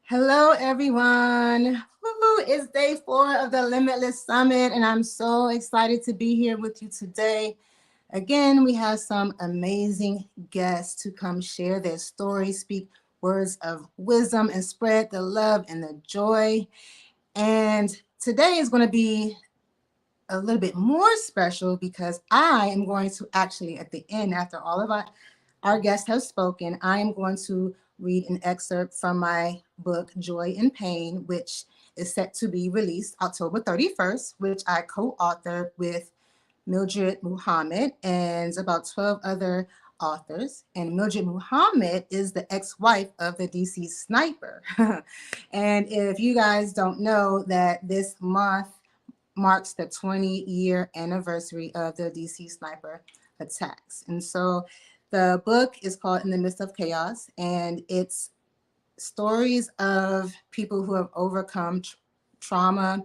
Hello, everyone. Woo, it's day 4 of the Limitless Summit, and I'm so excited to be here with you today. Again, we have some amazing guests to come share their stories, speak words of wisdom, and spread the love and the joy. And today is going to be a little bit more special because I am going to actually, at the end, after all of our guests have spoken, I am going to read an excerpt from my book, Joy and Pain, which is set to be released October 31st, which I co-authored with Mildred Muhammad and about 12 other authors. And Mildred Muhammad is the ex-wife of the DC sniper. And if you guys don't know that this month marks the 20-year anniversary of the DC sniper attacks. And so the book is called In the Midst of Chaos, and it's stories of people who have overcome trauma,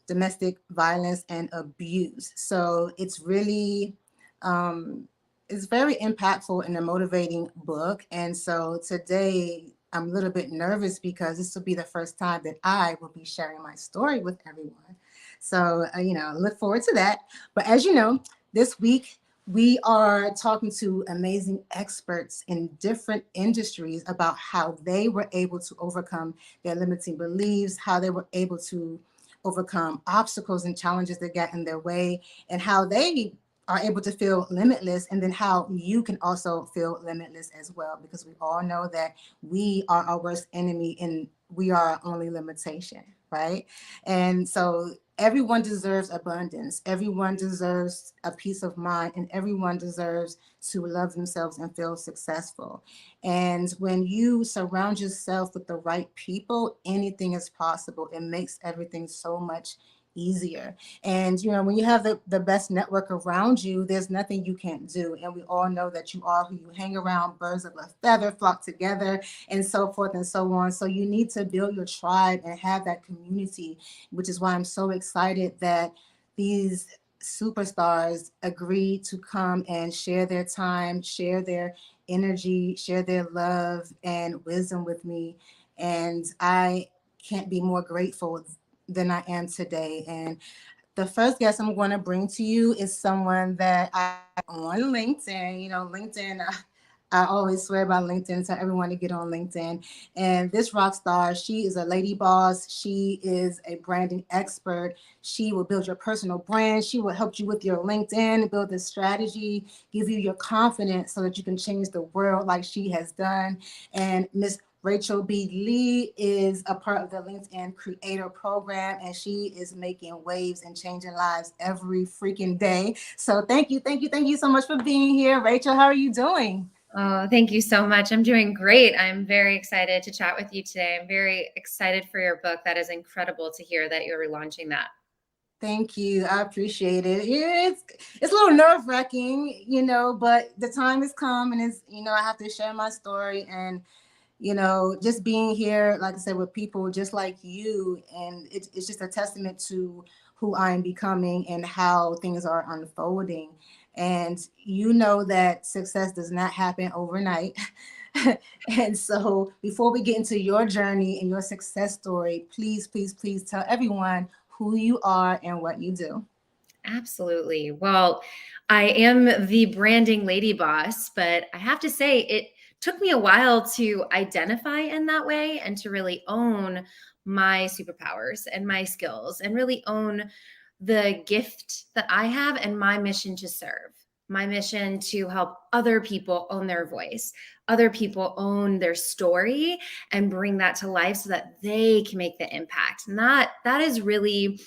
domestic violence, and abuse. So it's really, it's very impactful and a motivating book. And so today I'm a little bit nervous because this will be the first time that I will be sharing my story with everyone. So, look forward to that. But as you know, this week we are talking to amazing experts in different industries about how they were able to overcome their limiting beliefs, how they were able to overcome obstacles and challenges that got in their way, and how they are able to feel limitless, and then how you can also feel limitless as well, because we all know that we are our worst enemy and we are our only limitation, right? And so everyone deserves abundance, everyone deserves a peace of mind, and everyone deserves to love themselves and feel successful. And when you surround yourself with the right people, anything is possible. It makes everything so much easier. And when you have the best network around you, there's nothing you can't do. And we all know that you are who you hang around. Birds of a feather flock together, and so forth and so on. So you need to build your tribe and have that community, which is why I'm so excited that these superstars agreed to come and share their time, share their energy, share their love and wisdom with me. And I can't be more grateful than I am today. And the first guest I'm going to bring to you is someone that I on LinkedIn. LinkedIn. I always swear by LinkedIn, tell everyone to get on LinkedIn. And this rock star, she is a lady boss. She is a branding expert. She will build your personal brand. She will help you with your LinkedIn, build the strategy, give you your confidence so that you can change the world like she has done. And Miss Rachel B. Lee is a part of the LinkedIn Creator Program, and she is making waves and changing lives every freaking day. So thank you so much for being here. Rachel, how are you doing? Oh, thank you so much. I'm doing great. I'm very excited to chat with you today. I'm very excited for your book. That is incredible to hear that you're relaunching that. Thank you. I appreciate it. Yeah, it's a little nerve-wracking, but the time has come, and I have to share my story, and just being here, like I said, with people just like you, and it's just a testament to who I'm becoming and how things are unfolding. And you know that success does not happen overnight. And so before we get into your journey and your success story, please, please, please tell everyone who you are and what you do. Absolutely. Well, I am the branding lady boss, but I have to say it took me a while to identify in that way and to really own my superpowers and my skills and really own the gift that I have and my mission to serve. My mission to help other people own their voice, other people own their story and bring that to life so that they can make the impact. And that is really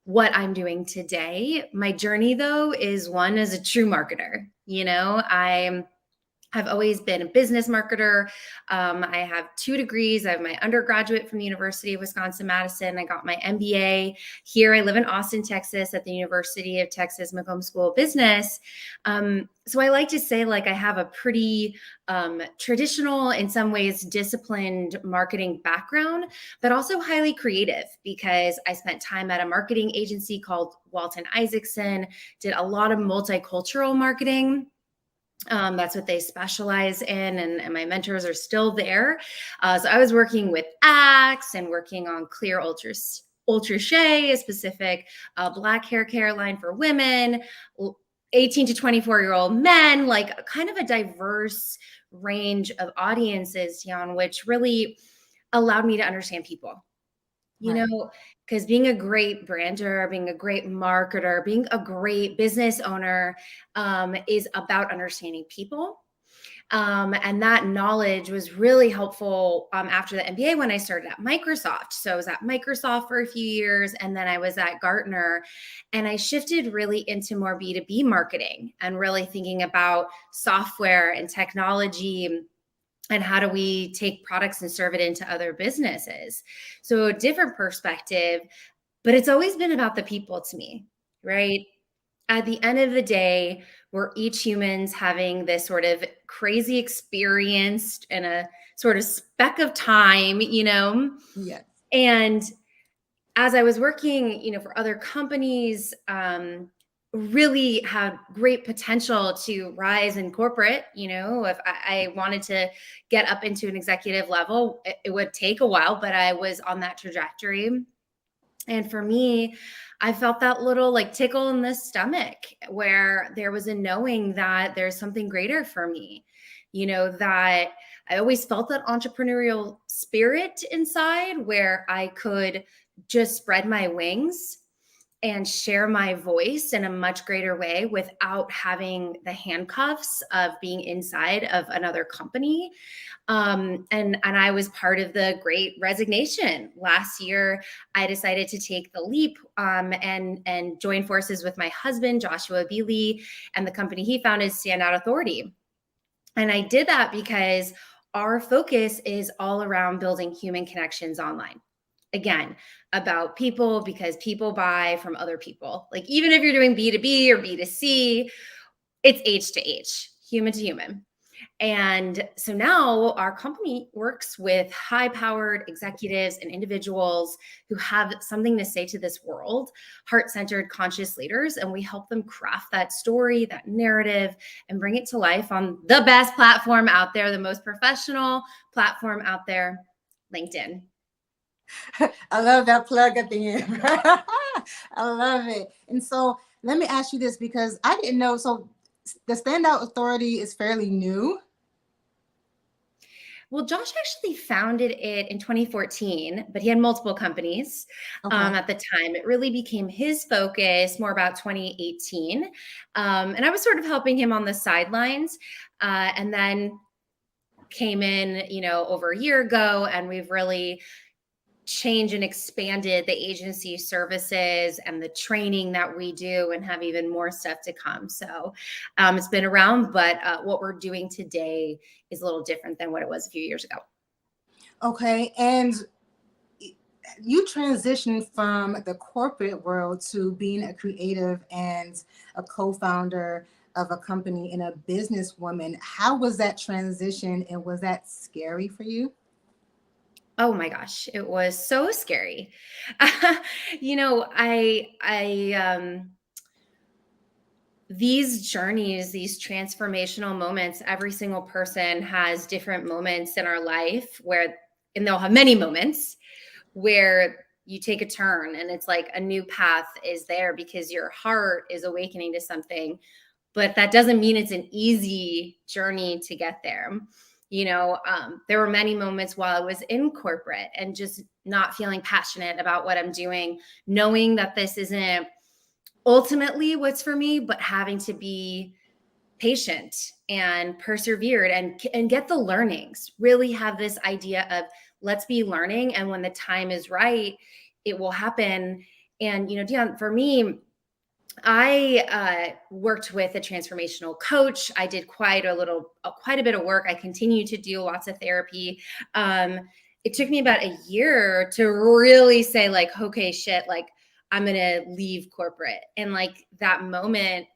what I'm doing today. My journey, though, is one as a true marketer. I've always been a business marketer. I have 2 degrees. I have my undergraduate from the University of Wisconsin-Madison. I got my MBA here. I live in Austin, Texas, at the University of Texas McCombs School of Business. So I like to say, I have a pretty traditional, in some ways, disciplined marketing background, but also highly creative because I spent time at a marketing agency called Walton Isaacson, did a lot of multicultural marketing. That's what they specialize in, and my mentors are still there. So I was working with Axe and working on Clear Ultra Shea, a specific black hair care line for women, 18 to 24-year-old men, like kind of a diverse range of audiences, Jan, which really allowed me to understand people. You Right. know, because being a great brander, being a great marketer, being a great business owner is about understanding people. And that knowledge was really helpful after the MBA when I started at Microsoft. So I was at Microsoft for a few years, and then I was at Gartner, and I shifted really into more B2B marketing and really thinking about software and technology and how do we take products and serve it into other businesses. So a different perspective, but it's always been about the people to me, right? At the end of the day, we're each humans having this sort of crazy experience in a sort of speck of time, Yes. and as I was working, for other companies, really had great potential to rise in corporate. If I wanted to get up into an executive level, it would take a while, but I was on that trajectory. And for me, I felt that little like tickle in the stomach where there was a knowing that there's something greater for me, that I always felt that entrepreneurial spirit inside where I could just spread my wings and share my voice in a much greater way without having the handcuffs of being inside of another company. And I was part of the Great Resignation last year. I decided to take the leap and join forces with my husband, Joshua B. Lee, and the company he founded, Standout Authority. And I did that because our focus is all around building human connections online. Again, about people, because people buy from other people. Like even if you're doing B2B or B2C, it's H to H, human to human. And so now our company works with high powered executives and individuals who have something to say to this world, heart centered, conscious leaders. And we help them craft that story, that narrative, and bring it to life on the best platform out there, the most professional platform out there, LinkedIn. I love that plug at the end. I love it. And so let me ask you this because I didn't know. So the Standout Authority is fairly new. Well, Josh actually founded it in 2014, but he had multiple companies Okay. at the time. It really became his focus more about 2018. And I was sort of helping him on the sidelines. And then came in, over a year ago, and we've really changed and expanded the agency services and the training that we do and have even more stuff to come. So it's been around, but what we're doing today is a little different than what it was a few years ago. Okay. And you transitioned from the corporate world to being a creative and a co-founder of a company and a businesswoman. How was that transition and was that scary for you? Oh my gosh, it was so scary. I these journeys, these transformational moments, every single person has different moments in our life where, and they'll have many moments where you take a turn and it's like a new path is there because your heart is awakening to something, but that doesn't mean it's an easy journey to get there. There were many moments while I was in corporate and just not feeling passionate about what I'm doing, knowing that this isn't ultimately what's for me, but having to be patient and persevered and get the learnings, really have this idea of let's be learning. And when the time is right, it will happen. And, Dion, for me, I worked with a transformational coach. I did quite a bit of work. I continue to do lots of therapy. It took me about a year to really say like, okay, shit, like I'm going to leave corporate. And like that moment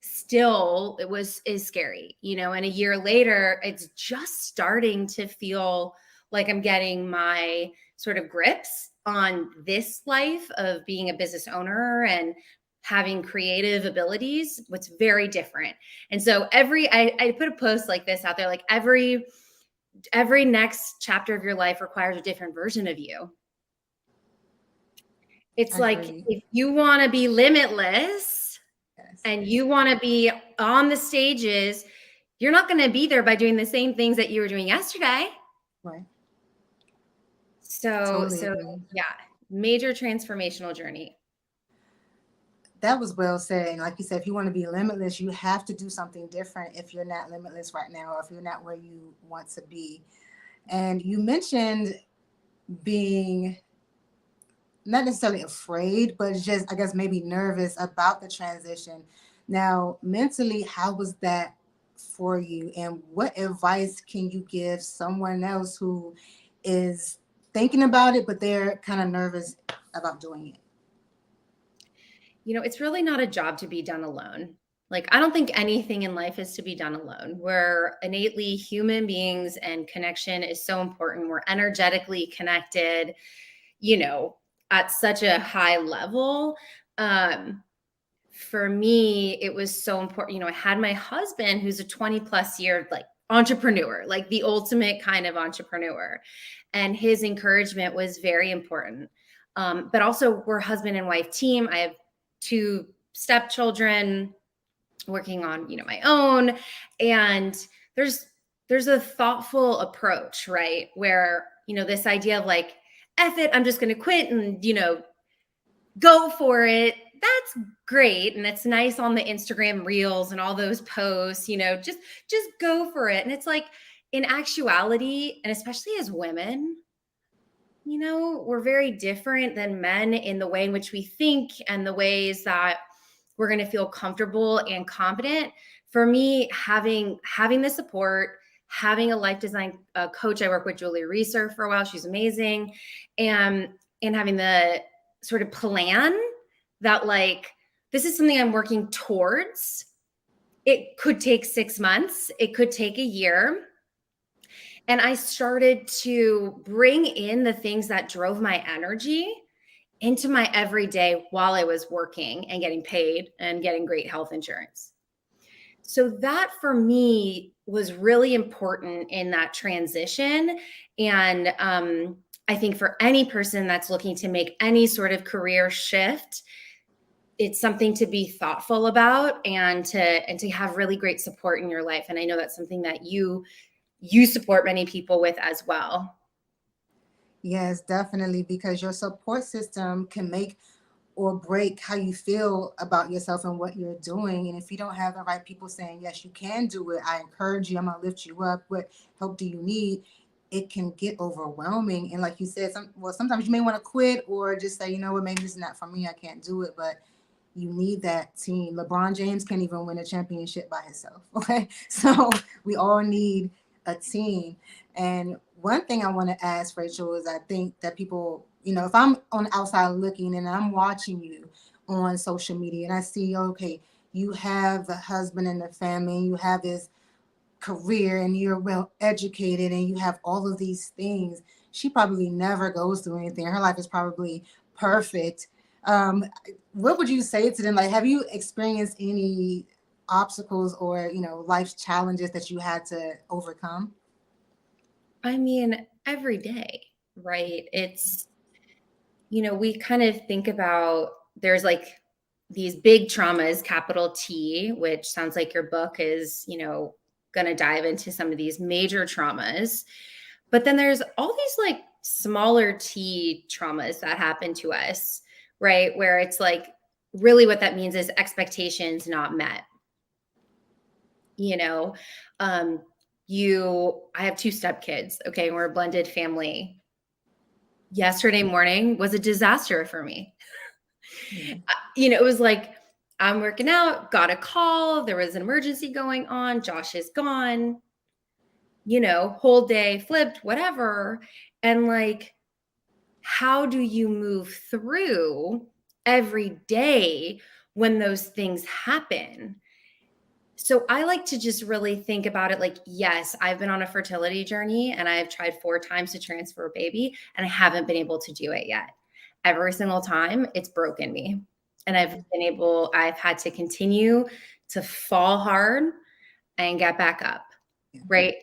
still is scary, and a year later, it's just starting to feel like I'm getting my sort of grips on this life of being a business owner and having creative abilities, what's very different. And so I put a post like this out there, like every next chapter of your life requires a different version of you. It's like, Agreed. if you want to be limitless Yes. and you want to be on the stages, you're not going to be there by doing the same things that you were doing yesterday. Right. So, Totally so agree. yeah, major transformational journey. That was well said. And like you said, if you want to be limitless, you have to do something different if you're not limitless right now, or if you're not where you want to be. And you mentioned being not necessarily afraid, but just, I guess, maybe nervous about the transition. Now, mentally, how was that for you? And what advice can you give someone else who is thinking about it, but they're kind of nervous about doing it? It's really not a job to be done alone. Like, I don't think anything in life is to be done alone. We're innately human beings, and connection is so important. We're energetically connected, at such a high level. For me, it was so important. I had my husband, who's a 20 plus year, like, entrepreneur, like the ultimate kind of entrepreneur. And his encouragement was very important. But also, we're husband and wife team. I have two stepchildren, working on, my own. And there's a thoughtful approach, right? Where, this idea of like, F it, I'm just going to quit and, go for it. That's great. And it's nice on the Instagram reels and all those posts, just go for it. And it's like, in actuality, and especially as women, we're very different than men in the way in which we think and the ways that we're going to feel comfortable and confident. For me, having the support, having a life design coach, I work with Julie Reeser for a while. She's amazing. And having the sort of plan that, like, this is something I'm working towards. It could take 6 months. It could take a year. And I started to bring in the things that drove my energy into my everyday while I was working and getting paid and getting great health insurance. So that, for me, was really important in that transition. And I think for any person that's looking to make any sort of career shift, it's something to be thoughtful about, and to have really great support in your life. And I know that's something that you support many people with as well. Yes, definitely, because your support system can make or break how you feel about yourself and what you're doing. And if you don't have the right people saying, yes, you can do it, I encourage you, I'm going to lift you up, what help do you need? It can get overwhelming. And like you said, sometimes you may want to quit or just say, you know what, maybe this is not for me, I can't do it. But you need that team. LeBron James can't even win a championship by himself. Okay. So we all need a team. And one thing I want to ask, Rachel, is I think that people, if I'm on the outside looking and I'm watching you on social media and I see, okay, you have a husband and a family, and you have this career and you're well educated and you have all of these things. She probably never goes through anything. Her life is probably perfect. Um, what would you say to them? Like, have you experienced any obstacles or, life challenges that you had to overcome? I mean, every day, right? It's, we kind of think about, there's like these big traumas, capital T, which sounds like your book is, going to dive into some of these major traumas. But then there's all these like smaller T traumas that happen to us, right? Where it's like, really what that means is expectations not met. You know, um, I have two stepkids. Okay. We're a blended family. Yesterday morning was a disaster for me. Mm-hmm. It was like, I'm working out, got a call, there was an emergency going on, Josh is gone, whole day flipped, whatever. And like, how do you move through every day when those things happen? So I like to just really think about it like, yes, I've been on a fertility journey and I've tried 4 times to transfer a baby and I haven't been able to do it yet. Every single time it's broken me. And I've had to continue to fall hard and get back up, Yeah. right?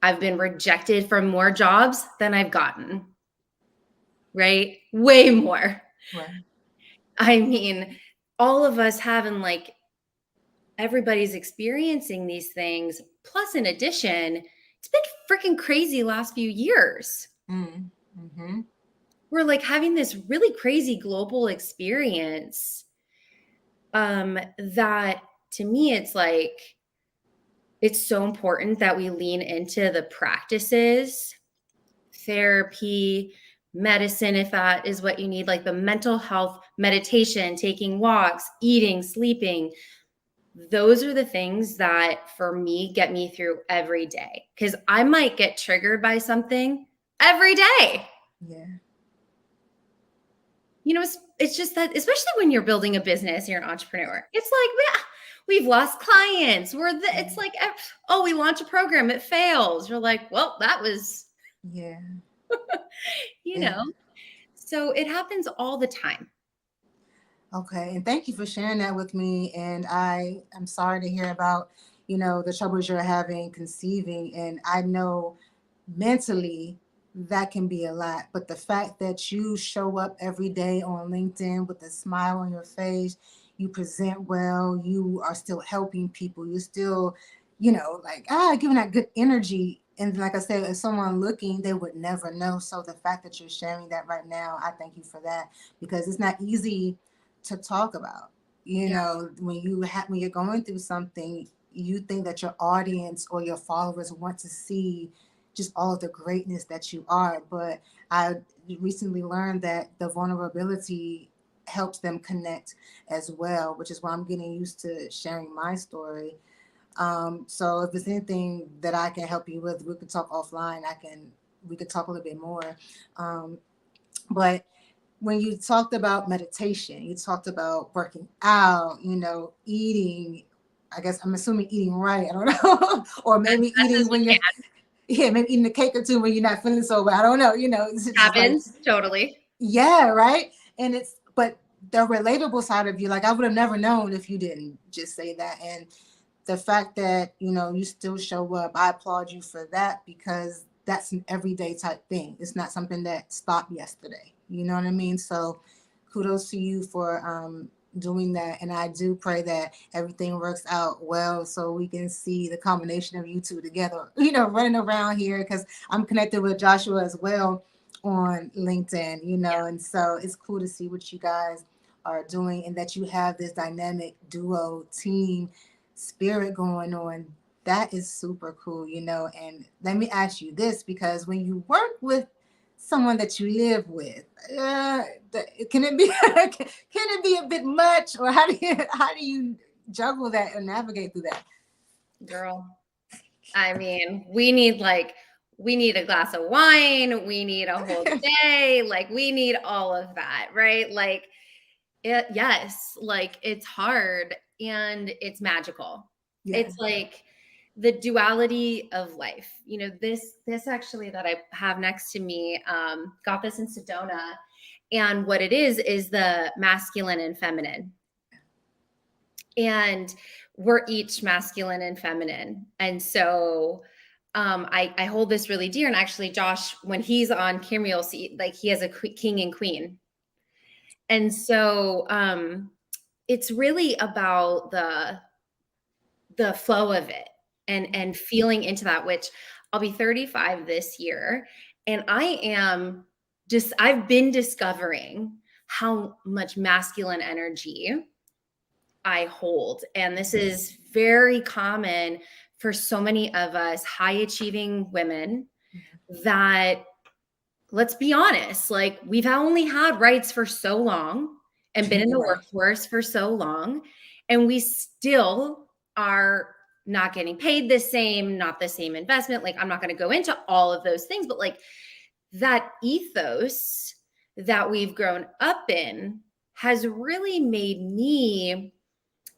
I've been rejected from more jobs than I've gotten, right? Way more. Right. I mean, all of us having like everybody's experiencing these things. Plus, in addition, it's been freaking crazy last few years. Mm. Mm-hmm. We're like having this really crazy global experience that to me, it's like, it's so important that we lean into the practices, therapy, medicine, if that is what you need, like the mental health, meditation, taking walks, eating, sleeping. Those are the things that for me get me through every day because I might get triggered by something every day. Yeah. You know, it's just that, especially when you're building a business, you're an entrepreneur. It's like, we've lost clients. It's like, oh, we launch a program, it fails. You're like, well, that was, Yeah. you Yeah. know, so it happens all the time. Okay. And thank you for sharing that with me. And I'm sorry to hear about, the troubles you're having conceiving. And I know mentally that can be a lot. But the fact that you show up every day on LinkedIn with a smile on your face, you present well, you are still helping people, you're still, like, giving that good energy. And like I said, if someone looking, they would never know. So the fact that you're sharing that right now, I thank you for that because it's not easy to talk about. Yeah. When you're going through something, you think that your audience or your followers want to see just all of the greatness that you are. But I recently learned that the vulnerability helps them connect as well, which is why I'm getting used to sharing my story. So if there's anything that I can help you with, we could talk offline. We could talk a little bit more. But when you talked about meditation, you talked about working out, eating, I guess I'm assuming eating right. I don't know. Or maybe As eating we when you're, yeah, maybe eating a cake or two when you're not feeling so well. I don't know, it's just like, happens totally. yeah, right. But the relatable side of you, like I would have never known if you didn't just say that. And the fact that, you still show up, I applaud you for that because that's an everyday type thing. It's not something that stopped yesterday. You know what I mean? So kudos to you for doing that. And I do pray that everything works out well so we can see the combination of you two together, running around here because I'm connected with Joshua as well on LinkedIn, and so it's cool to see what you guys are doing and that you have this dynamic duo team spirit going on. That is super cool, and let me ask you this because when you work with someone that you live with, can it be can it be a bit much, or how do you juggle that and navigate through that? Girl, I mean, we need a glass of wine, we need a whole day, like we need all of that, right? Like yes, like it's hard and it's magical. Yeah. It's like the duality of life. This actually that I have next to me, got this in Sedona. And what it is the masculine and feminine. And we're each masculine and feminine. And so I hold this really dear. And actually, Josh, when he's on camera, you'll see like he has a king and queen. And so it's really about the flow of it and feeling into that, which I'll be 35 this year. And I've been discovering how much masculine energy I hold. And this is very common for so many of us high achieving women that, let's be honest, like we've only had rights for so long and been in the workforce for so long, and we still are not getting paid the same, not the same investment. Like, I'm not going to go into all of those things, but like that ethos that we've grown up in has really made me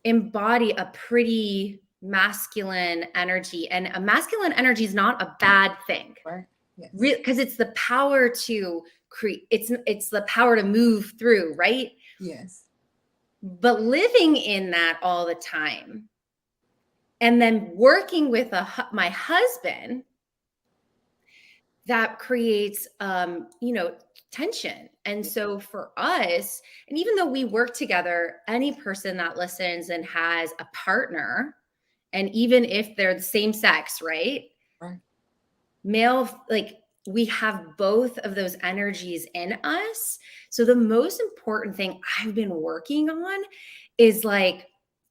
embody a pretty masculine energy. And a masculine energy is not a bad thing. Right. Yes. Because it's the power to create, it's the power to move through, right? Yes. But living in that all the time and then working with my husband, that creates, tension. And so for us, and even though we work together, any person that listens and has a partner, and even if they're the same sex, right? Right. Male, like, we have both of those energies in us. So the most important thing I've been working on is like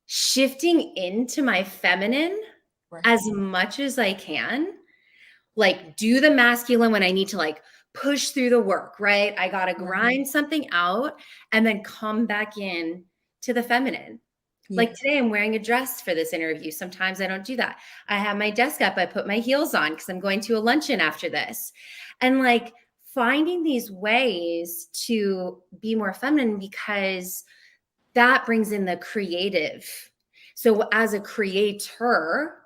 shifting into my feminine Right. as much as I can, like do the masculine when I need to like push through the work, right? I got to Right. grind something out and then come back in to the feminine. Like Yeah. today, I'm wearing a dress for this interview. Sometimes I don't do that. I have my desk up. I put my heels on because I'm going to a luncheon after this. And like finding these ways to be more feminine, because that brings in the creative. So as a creator,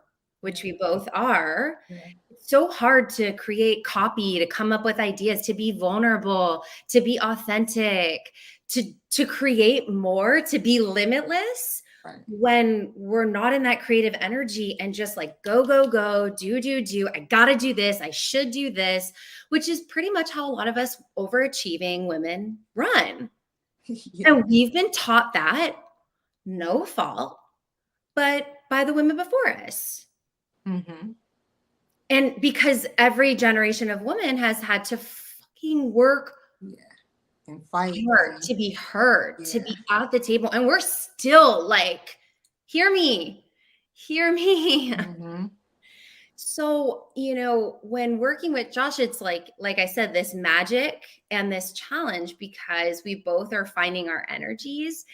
which Yeah. we both are, Yeah. it's so hard to create copy, to come up with ideas, to be vulnerable, to be authentic, to create more, to be limitless Right. when we're not in that creative energy and just like go, go, go, do. I got to do this. I should do this, which is pretty much how a lot of us overachieving women run. Yeah. And we've been taught that, no fault, but by the women before us. Mm-hmm. And because every generation of women has had to fucking work Yeah. And fight hard and to be heard, to yeah. be at the table. And we're still like, hear me, hear me. Mm-hmm. So, when working with Josh, it's like I said, this magic and this challenge, because we both are finding our energies.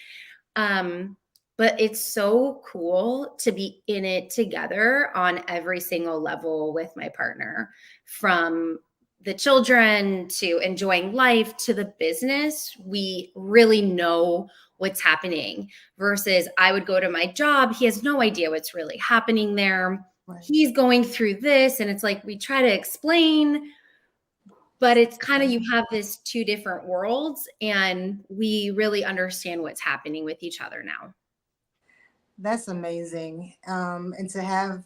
But it's so cool to be in it together on every single level with my partner, from the children to enjoying life to the business. We really know what's happening versus I would go to my job. He has no idea what's really happening there. Right. He's going through this, and it's like we try to explain, but it's kind of, you have this two different worlds, and we really understand what's happening with each other now. That's amazing. And to have,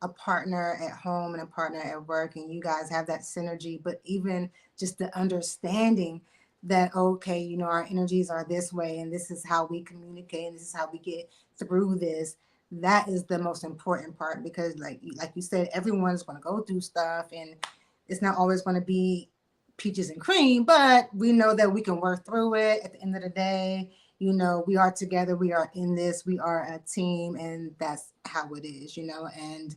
a partner at home and a partner at work, and you guys have that synergy, but even just the understanding that, okay, our energies are this way, and this is how we communicate, and this is how we get through this. That is the most important part, because like you said, everyone's going to go through stuff, and it's not always going to be peaches and cream, but we know that we can work through it at the end of the day. We are together, we are in this, we are a team, and that's how it is. And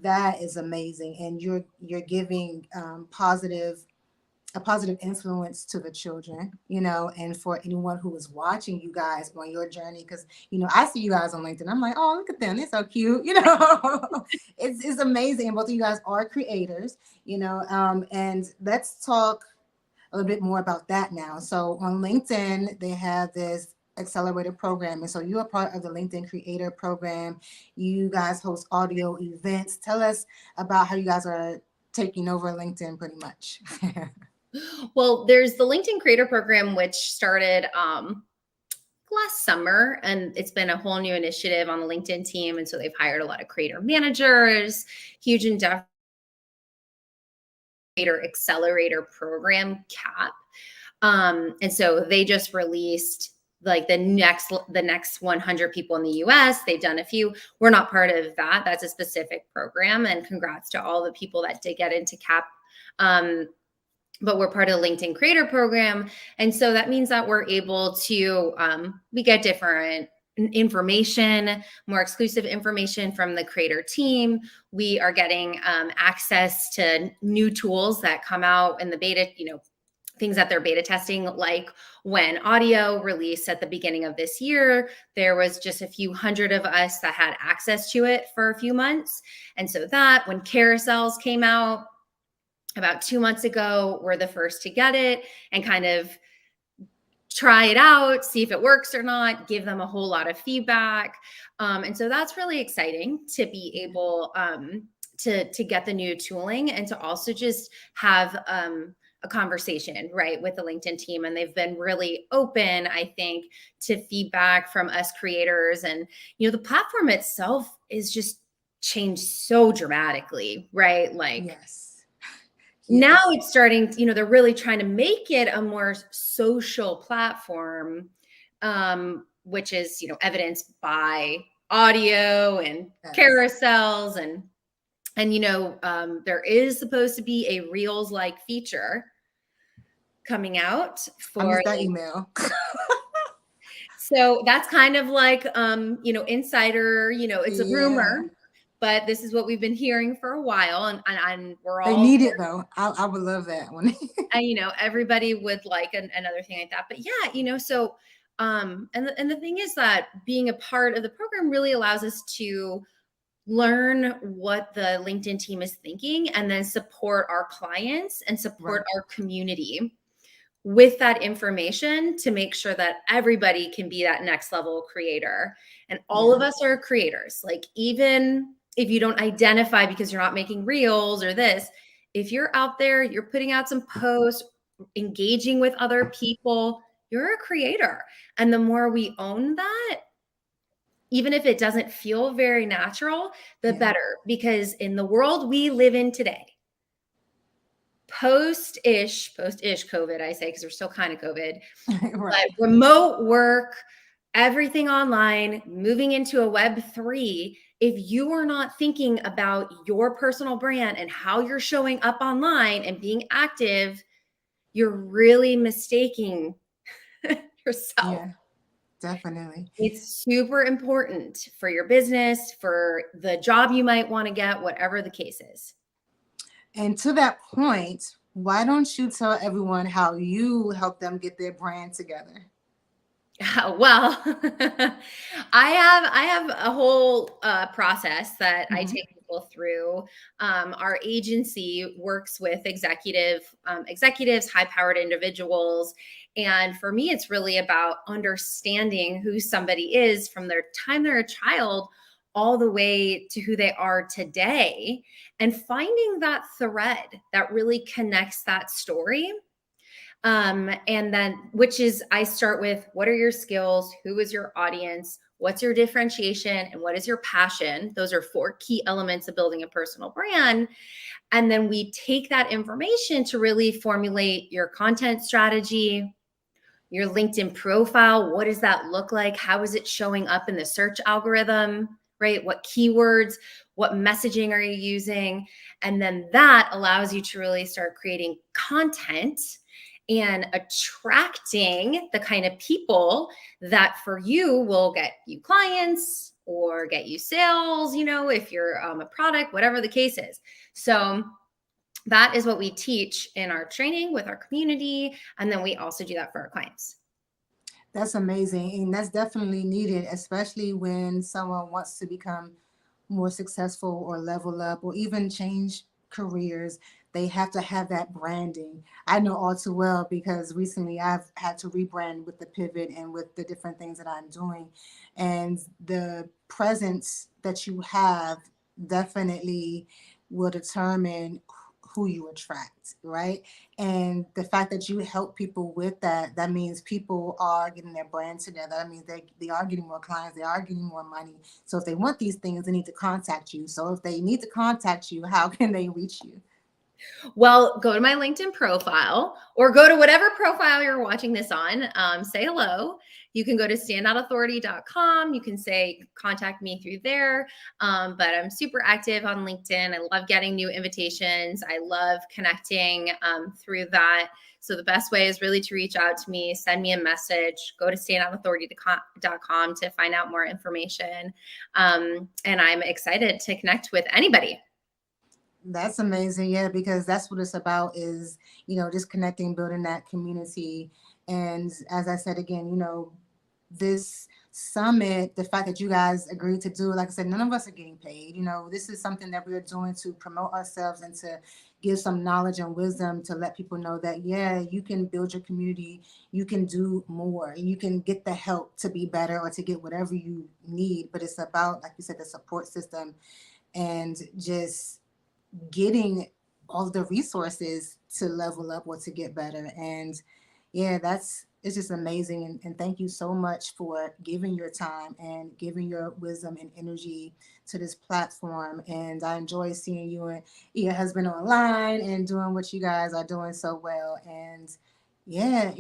that is amazing. And you're giving a positive influence to the children, and for anyone who is watching you guys on your journey. Because I see you guys on LinkedIn, I'm like, oh, look at them, they're so cute. It's amazing. And both of you guys are creators. And let's talk a little bit more about that now. So on LinkedIn, they have this accelerator program. And so you are part of the LinkedIn Creator Program. You guys host audio events. Tell us about how you guys are taking over LinkedIn pretty much. Well, there's the LinkedIn Creator Program, which started last summer, and it's been a whole new initiative on the LinkedIn team. And so they've hired a lot of creator managers, huge endeavor. Creator Accelerator Program cap. And so they just released like the next 100 people in the US. They've done a few. We're not part of that. That's a specific program. And congrats to all the people that did get into cap. But we're part of the LinkedIn Creator Program. And so that means that we're able to, we get different information, more exclusive information from the creator team. We are getting access to new tools that come out in the beta, things that they're beta testing, like when audio released at the beginning of this year, there was just a few hundred of us that had access to it for a few months. And so that when carousels came out about 2 months ago, we're the first to get it and kind of try it out, see if it works or not, give them a whole lot of feedback. And so that's really exciting to be able to get the new tooling, and to also just have a conversation, right, with the LinkedIn team. And they've been really open, I think, to feedback from us creators. And, the platform itself is just changed so dramatically, right? Like, Yes. now Yes. it's starting, they're really trying to make it a more social platform, which is, evidenced by audio and Yes. carousels and there is supposed to be a Reels like feature coming out I for missed that email. so that's kind of like insider, it's a Yeah. rumor, but this is what we've been hearing for a while, and we're They all need it though. I would love that one. everybody would like another thing like that. But yeah, so and the thing is that being a part of the program really allows us to learn what the LinkedIn team is thinking and then support our clients and support Right. our community with that information to make sure that everybody can be that next level creator. And all Yeah. of us are creators. Like, even if you don't identify because you're not making reels or this, if you're out there, you're putting out some posts, engaging with other people, you're a creator. And the more we own that, even if it doesn't feel very natural, the Yeah. better. Because in the world we live in today, post-ish COVID, I say, because we're still kind of COVID, Right. but remote work, everything online, moving into a Web3, if you are not thinking about your personal brand and how you're showing up online and being active, you're really mistaking yourself. Yeah. Definitely. It's super important for your business, for the job you might want to get, whatever the case is. And to that point, why don't you tell everyone how you help them get their brand together? Well, I have a whole process that I Mhm. take people through. Our agency works with executives, high-powered individuals, and for me, it's really about understanding who somebody is from their time they're a child all the way to who they are today, and finding that thread that really connects that story. And then, which is, I start with, what are your skills? Who is your audience? What's your differentiation? And what is your passion? Those are 4 key elements of building a personal brand. And then we take that information to really formulate your content strategy, your LinkedIn profile. What does that look like? How is it showing up in the search algorithm, right? What keywords, what messaging are you using? And then that allows you to really start creating content and attracting the kind of people that for you will get you clients or get you sales, if you're a product, whatever the case is. So that is what we teach in our training with our community. And then we also do that for our clients. That's amazing. And that's definitely needed, especially when someone wants to become more successful or level up or even change careers. They have to have that branding. I know all too well because recently I've had to rebrand with the pivot and with the different things that I'm doing. And the presence that you have definitely will determine who you attract, right? And the fact that you help people with that, that means people are getting their brand together. That means they are getting more clients, they are getting more money. So if they want these things, they need to contact you. So if they need to contact you, how can they reach you? Well, go to my LinkedIn profile or go to whatever profile you're watching this on. Say hello. You can go to standoutauthority.com. You can say contact me through there. But I'm super active on LinkedIn. I love getting new invitations. I love connecting through that. So the best way is really to reach out to me, send me a message, go to standoutauthority.com to find out more information. And I'm excited to connect with anybody. That's amazing. Yeah, because that's what it's about is, just connecting, building that community. And as I said again, this summit, the fact that you guys agreed to do, like I said, none of us are getting paid. This is something that we're doing to promote ourselves and to give some knowledge and wisdom to let people know that, yeah, you can build your community, you can do more, you can get the help to be better or to get whatever you need. But it's about, like you said, the support system and just getting all the resources to level up or to get better. And yeah, that's it's just amazing. And thank you so much for giving your time and giving your wisdom and energy to this platform. And I enjoy seeing you and your husband online and doing what you guys are doing so well. And yeah,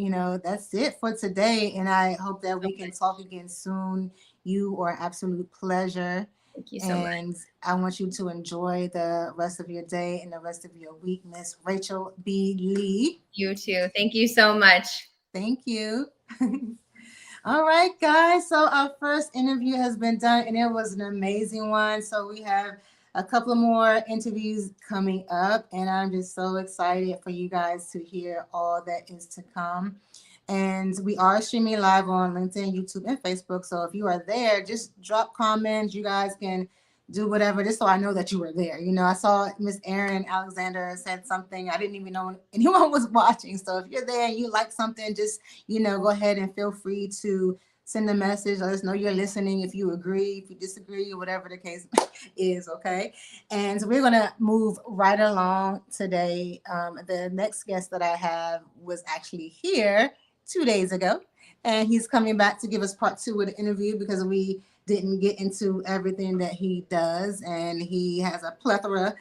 that's it for today. And I hope that So we can talk again soon. You are an absolute pleasure. thank you so much. And I want you to enjoy the rest of your day and the rest of your week, Miss Rachel B. Lee. You too. Thank you so much. Thank you. All right, guys. So our first interview has been done, and it was an amazing one. So we have a couple of more interviews coming up, and I'm just so excited for you guys to hear all that is to come. And we are streaming live on LinkedIn, YouTube, and Facebook. So if you are there, just drop comments. You guys can do whatever, just so I know that you were there. I saw Miss Erin Alexander said something. I didn't even know anyone was watching. So if you're there and you like something, just go ahead and feel free to send a message. Let us know you're listening. If you agree, if you disagree, whatever the case is, okay? And so we're going to move right along today. The next guest that I have was actually here 2 days ago, and he's coming back to give us part two of the interview because we didn't get into everything that he does, and he has a plethora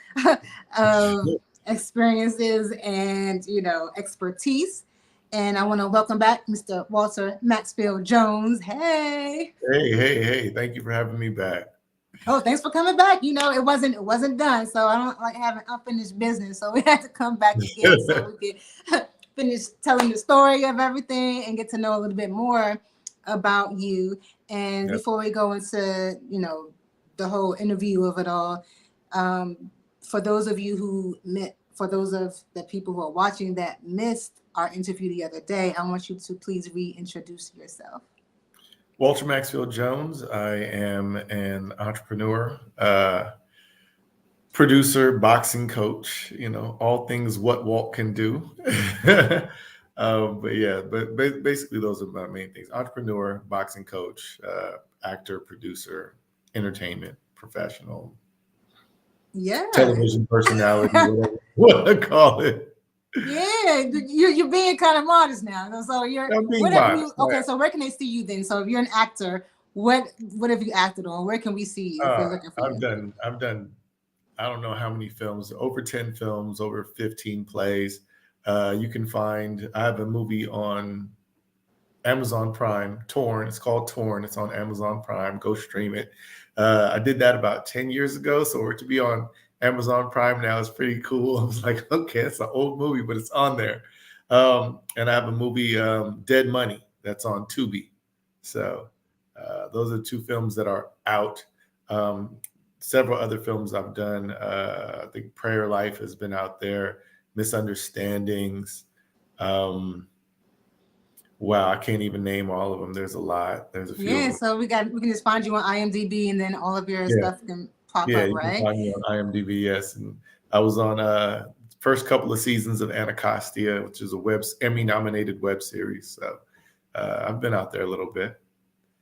of experiences and expertise. And I want to welcome back Mr. Walter Maxfield Jones. Hey. Hey. Thank you for having me back. Oh, thanks for coming back. It wasn't done. So I don't like having unfinished business. So we had to come back again so we could finish telling the story of everything and get to know a little bit more about you. And Yep. before we go into, the whole interview of it all, for those of you for those of the people who are watching that missed our interview the other day, I want you to please reintroduce yourself. Walter Maxfield Jones. I am an entrepreneur, producer, boxing coach, all things what Walt can do. but basically those are my main things: entrepreneur, boxing coach, actor, producer, entertainment professional, Yeah. television personality, whatever you want to call it. Yeah, you're being kind of modest now. So I'm being whatever modest. you okay. So where can they see you then? So if you're an actor, what have you acted on? Where can we see you if we're looking for I've you? done I don't know how many films, over 10 films, over 15 plays. You can find, I have a movie on Amazon Prime, Torn. It's called Torn. It's on Amazon Prime. Go stream it. I did that about 10 years ago. So for it to be on Amazon Prime now is pretty cool. I was like, okay, it's an old movie, but it's on there. And I have a movie, Dead Money, that's on Tubi. So those are two films that are out. Several other films I've done. I think Prayer Life has been out there. Misunderstandings. Wow, I can't even name all of them. There's a lot. There's a few of Yeah, them. so we can just find you on IMDb, and then all of your Yeah, stuff can pop yeah, up, you can right? find me on IMDb. Yes, and I was on first couple of seasons of Anacostia, which is a Emmy-nominated web series. So I've been out there a little bit.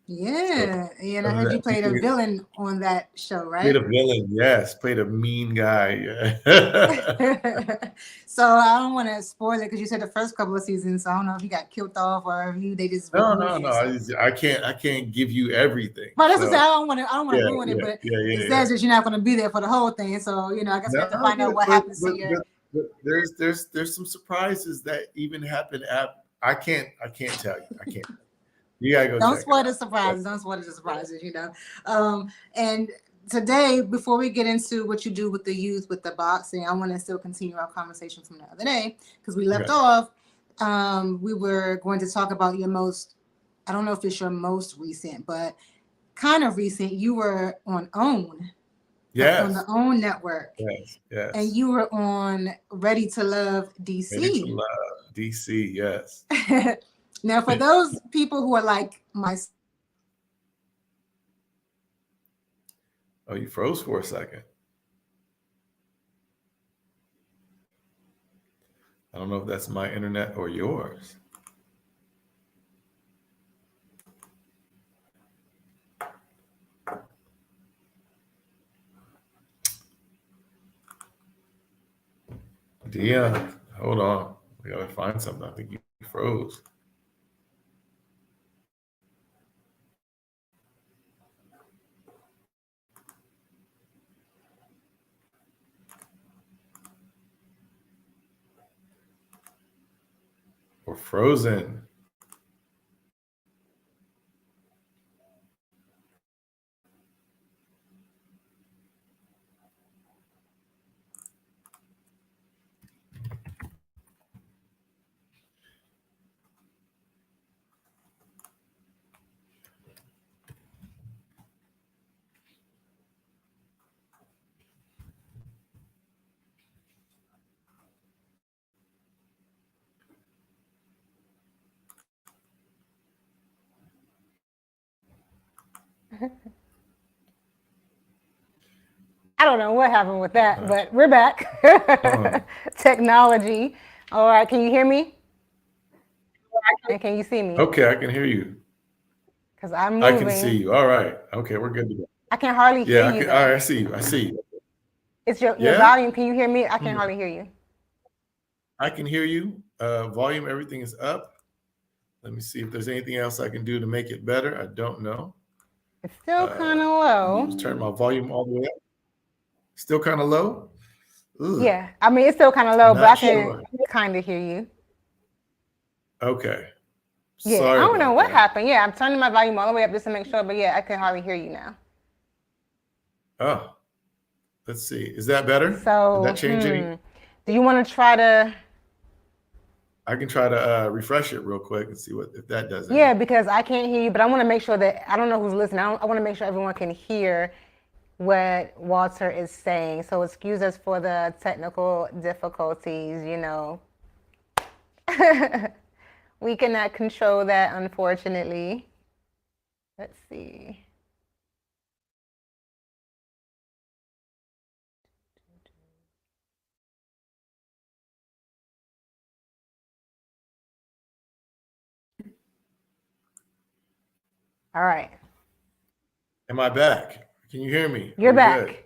So Yeah, and I other heard than you played a that, villain on that show, played right? a villain. Yes, played a mean guy. Yeah. So I don't want to spoil it because you said the first couple of seasons. So I don't know if you got killed off or if they just removed No. you. So. I can't give you everything. But that's what I So said. I don't want to yeah, ruin it, but it yeah. says that you're not going to be there for the whole thing. So I guess we No, have to find out what but, happens to but, your. but, but there's some surprises that even happen at. I can't tell you. I can't. You gotta go Don't check it spoil the out. surprises. Don't spoil the surprises. And today, before we get into what you do with the youth with the boxing, I want to still continue our conversation from the other day because we left Okay. off. We were going to talk about your most. I don't know if it's your most recent, but kind of recent. You were on on the Yes, OWN network, and yes. you were on Ready to Love Ready to DC. love DC. Yes. Now, for those people who are like myself, Oh, you froze for a second. I don't know if that's my internet or yours. Dion, hold on. We gotta find something. I think you froze. We're frozen. I don't know what happened with that, but we're Uh, back. Technology. All right, can you hear me? And can you see me? okay, I can hear you. Because I'm I can see moving. you. All right. Okay, we're good to go. I can hardly hear Yeah, I you can. All though. right, I see you. I see you. It's your Yeah. volume. Can you hear me? I can Hmm. hardly hear you. I can hear you. Volume, everything is up. Let me see if there's anything else I can do to make it better. I don't know. It's still kind of Let me low. just turn my volume all the way up. Still kind of low. Ugh, Yeah, I mean it's still kind of I'm low, but I not can sure. kind of hear you. Okay. Yeah, I Sorry don't know about what that. happened. Yeah, I'm turning my volume all the way up just to make sure, but yeah, I can hardly hear you now. Oh, let's see. Is that better? Did that So, change any? do you want to try to? I can try to refresh it real quick and see what if that does any. Yeah, because I can't hear you, but I want to make sure that I don't know who's listening. I want to make sure everyone can hear what Walter is saying. So excuse us for the technical difficulties. We cannot control that, unfortunately. Let's see. All right, Am I back? Can you hear me? Are you're we good? back.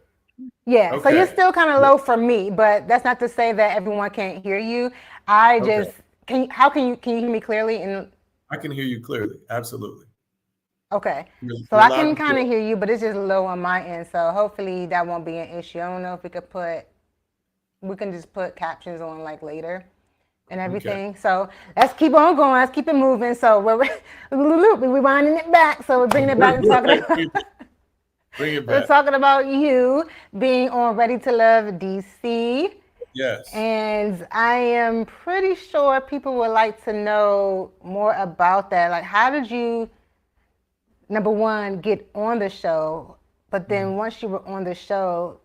Yeah, so you're Okay. still kind of low for me, but that's not to say that everyone can't hear you. I Okay. just how can you hear me clearly? And I can hear you clearly. Absolutely. okay, so You're I loud can and kind clear. of hear you, but it's just low on my end. So hopefully that won't be an issue. I don't know if we can just put captions on like later and Okay. everything. So let's keep on going. Let's keep it moving. So we're winding it back. So we're bringing it back and talking about Bring it we're back. talking about you being on Ready to Love DC. Yes. And I am pretty sure people would like to know more about that. Like, how did you, number one, get on the show? But then Mhm. once you were on the show,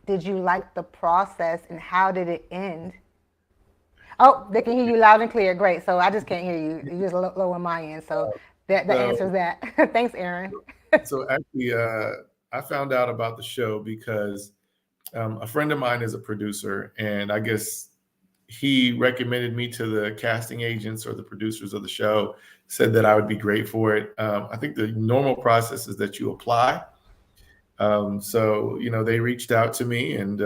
did you like the process and how did it end? Oh, they can hear you loud and clear. Great. So I just can't hear you. You're just low on my end. So that So, answers that. Thanks, Aaron. so actually, I found out about the show because a friend of mine is a producer, and I guess he recommended me to the casting agents or the producers of the show, said that I would be great for it. I think the normal process is that you apply. So, they reached out to me, and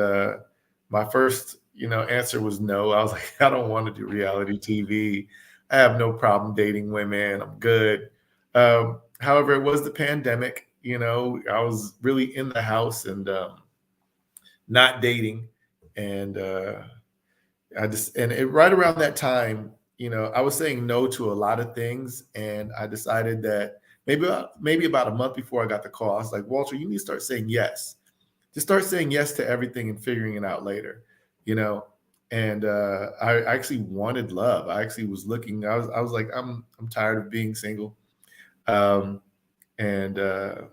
my first, answer was no. I was like, I don't want to do reality TV. I have no problem dating women. I'm good. However, it was the pandemic. I was really in the house and not dating. And right around that time, I was saying no to a lot of things, and I decided that maybe about a month before I got the call, I was like, Walter, you need to start saying yes. Just start saying yes to everything and figuring it out later, you know. And I actually wanted love. I actually was looking. I was like, I'm tired of being single, um, and I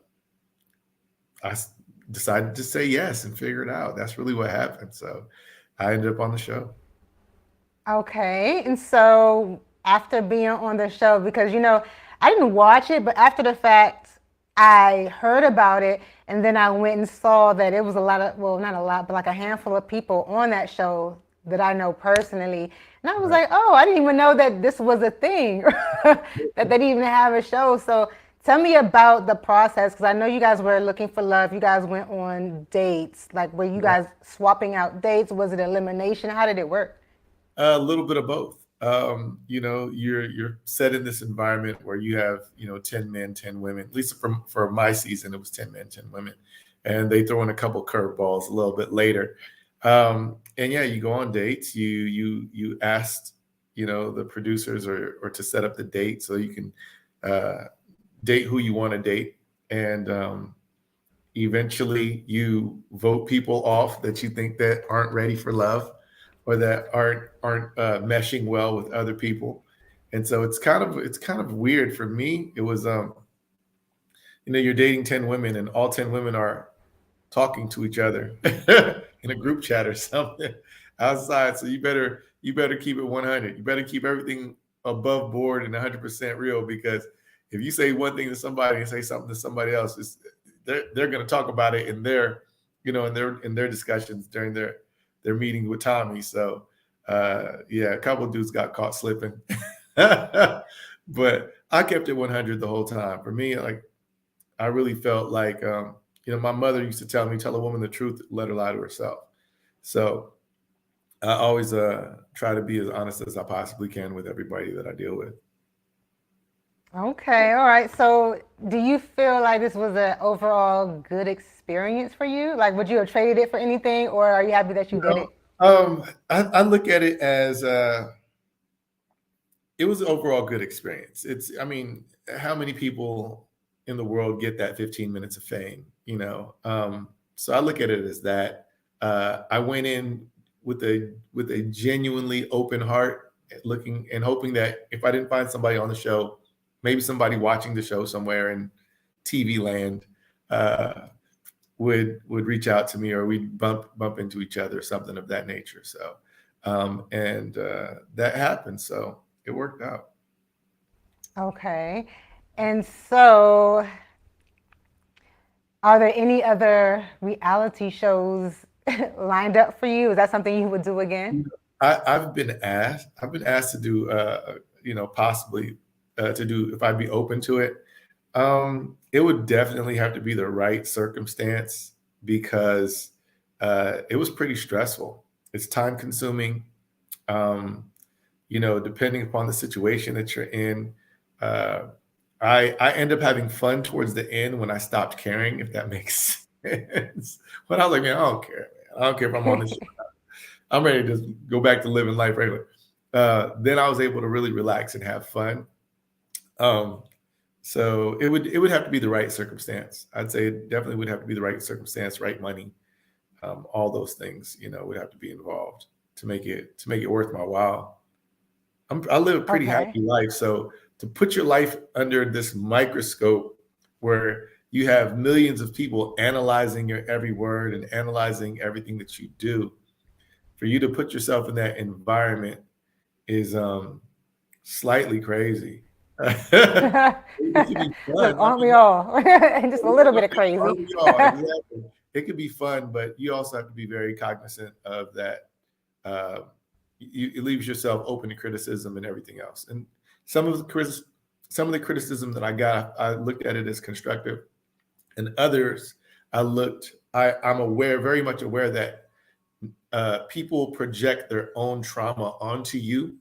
decided to say yes and figure it out. That's really what happened. So I ended up on the show. Okay, and so after being on the show, because I didn't watch it, but after the fact, I heard about it, and then I went and saw that it was a lot of, well, not a lot, but like a handful of people on that show that I know personally. And I was Right. like, oh, I didn't even know that this was a thing, that they didn't even have a show. So Tell me about the process, because I know you guys were looking for love. You guys went on dates. Like, were you guys swapping out dates? Was it elimination? How did it work? A little bit of both. You're set in this environment where you have 10 men, 10 women. At least for my season, it was 10 men, 10 women, and they throw in a couple curveballs a little bit later. And yeah, you go on dates. You asked the producers or to set up the date so you can date who you want to date, and eventually you vote people off that you think that aren't ready for love or that aren't meshing well with other people. And so it's kind of weird for me. It was you're dating 10 women and all 10 women are talking to each other in a group chat or something outside. So you better keep it 100. You better keep everything above board and 100% real, because if you say one thing to somebody and say something to somebody else, they're going to talk about it in their in their discussions during their meeting with Tommy. So yeah, a couple of dudes got caught slipping, but I kept it 100 the whole time. For me, like, I really felt like my mother used to tell a woman the truth, let her lie to herself. So I always try to be as honest as I possibly can with everybody that I deal with. Okay, all right. So, do you feel like this was an overall good experience for you? Like, would you have traded it for anything, or are you happy that you You did know, it? I look at it as it was an overall good experience. I mean, how many people in the world get that 15 minutes of fame? So I look at it as that. I went in with a genuinely open heart, looking and hoping that if I didn't find somebody on the show, maybe somebody watching the show somewhere in TV land uh, would reach out to me, or we'd bump into each other, something of that nature. So, and that happened. So it worked out. Okay. And so, are there any other reality shows lined up for you? Is that something you would do again? I've been asked to do, possibly to do if I'd be open to it. It would definitely have to be the right circumstance, because it was pretty stressful. It's time consuming. Um, depending upon the situation that you're in. Uh, I end up having fun towards the end when I stopped caring, if that makes sense. When I was like, man, I don't care, man. I don't care if I'm on this show. I'm ready to just go back to living life regular. Then I was able to really relax and have fun. Um, so it would have to be the right circumstance. I'd say it definitely would have to be the right circumstance, right money, all those things, would have to be involved to make it worth my while. I live a pretty Okay. happy life. So to put your life under this microscope where you have millions of people analyzing your every word and analyzing everything that you do, for you to put yourself in that environment is slightly crazy. It can be Look, fun. I aren't we mean, all? And just a little bit of aren't crazy. we all? Exactly. It can be fun, but you also have to be very cognizant of that. Uh, it leaves yourself open to criticism and everything else. And some of the criticism that I got, I looked at it as constructive, and others, I'm aware, very much aware that people project their own trauma onto you,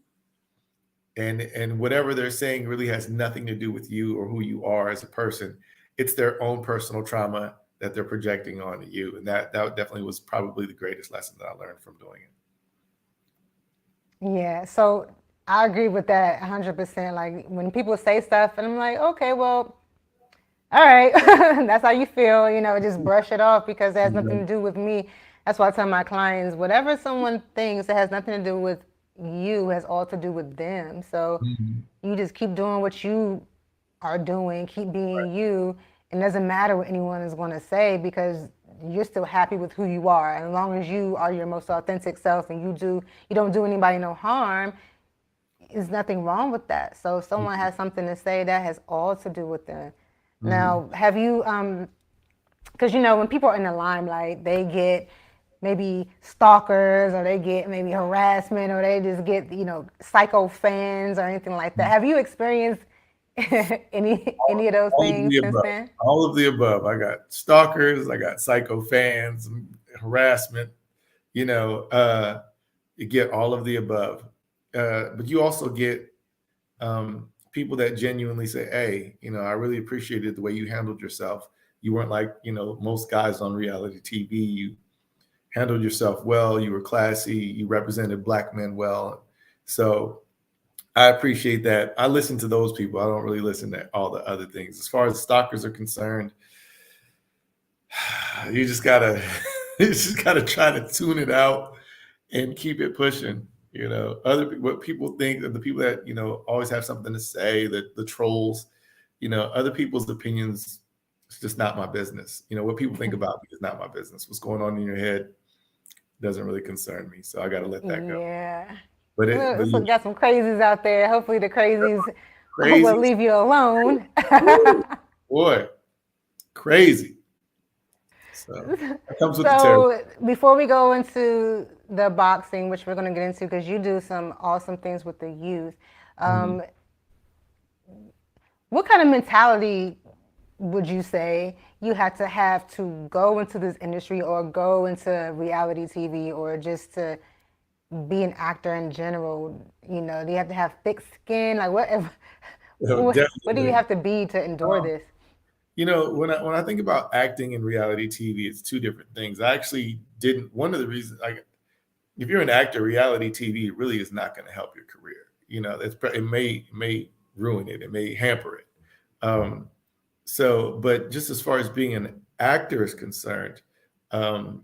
and whatever they're saying really has nothing to do with you or who you are as a person. It's their own personal trauma that they're projecting onto you, and that definitely was probably the greatest lesson that I learned from doing it. Yeah, so I agree with that 100%. Like when people say stuff, and I'm like, okay, well, all right, that's how you feel, just brush it off because it has nothing to Mhm. do with me. That's why I tell my clients, whatever someone thinks that has nothing to do with you has all to do with them. So Mhm. you just keep doing what you are doing, keep being you. It doesn't matter what anyone is going to say because you're still happy with who you are. And as long as you are your most authentic self and you don't do anybody no harm, there's nothing wrong with that. So if someone has something to say, that has all to do with them. Mhm. Now, have you because when people are in the limelight, they get maybe stalkers or they get maybe harassment or they just get psycho fans or anything like that. Have you experienced Any of those All of things the since above. then? All of the above. I got stalkers. I got psycho fans, harassment. You know, you get all of the above. But you also get people that genuinely say, "Hey, I really appreciated the way you handled yourself. You weren't like most guys on reality TV. You handled yourself well. You were classy. You represented Black men well." So I appreciate that. I listen to those people. I don't really listen to all the other things. As far as stalkers are concerned, you just gotta you just gotta try to tune it out and keep it pushing. What people think, the people that always have something to say, the trolls, other people's opinions. It's just not my business. What people think about me is not my business. What's going on in your head doesn't really concern me. So I got to let that go. Yeah. But Look, got some crazies out there. Hopefully the crazies will crazy, leave you alone. boy, crazy. So that comes with the territory. So before we go into the boxing, which we're going to get into, because you do some awesome things with the youth, Mhm. what kind of mentality would you say you had to have to go into this industry or go into reality TV or just to be an actor in general? Do you have to have thick skin? Like what do you Definitely. have to be to endure this? When I think about acting in reality TV, it's two different things. I actually didn't. One of the reasons, like, if you're an actor, reality TV really is not going to help your career. It may ruin it. It may hamper it. Um, but just as far as being an actor is concerned, um,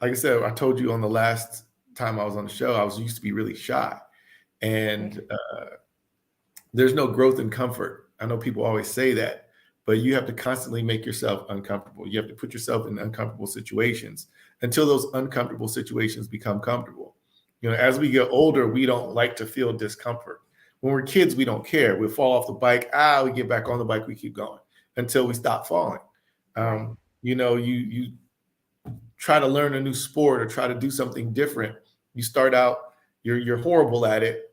like I said, I told you on the last time I was on the show, I was used to be really shy, Yeah. and there's no growth in comfort. I know people always say that, but you have to constantly make yourself uncomfortable. You have to put yourself in uncomfortable situations until those uncomfortable situations become comfortable. As we get older, we don't like to feel discomfort. When we're kids, we don't care. We fall off the bike. We get back on the bike. We keep going until we stop falling. Right. You try to learn a new sport or try to do something different. You start out, you're horrible at it,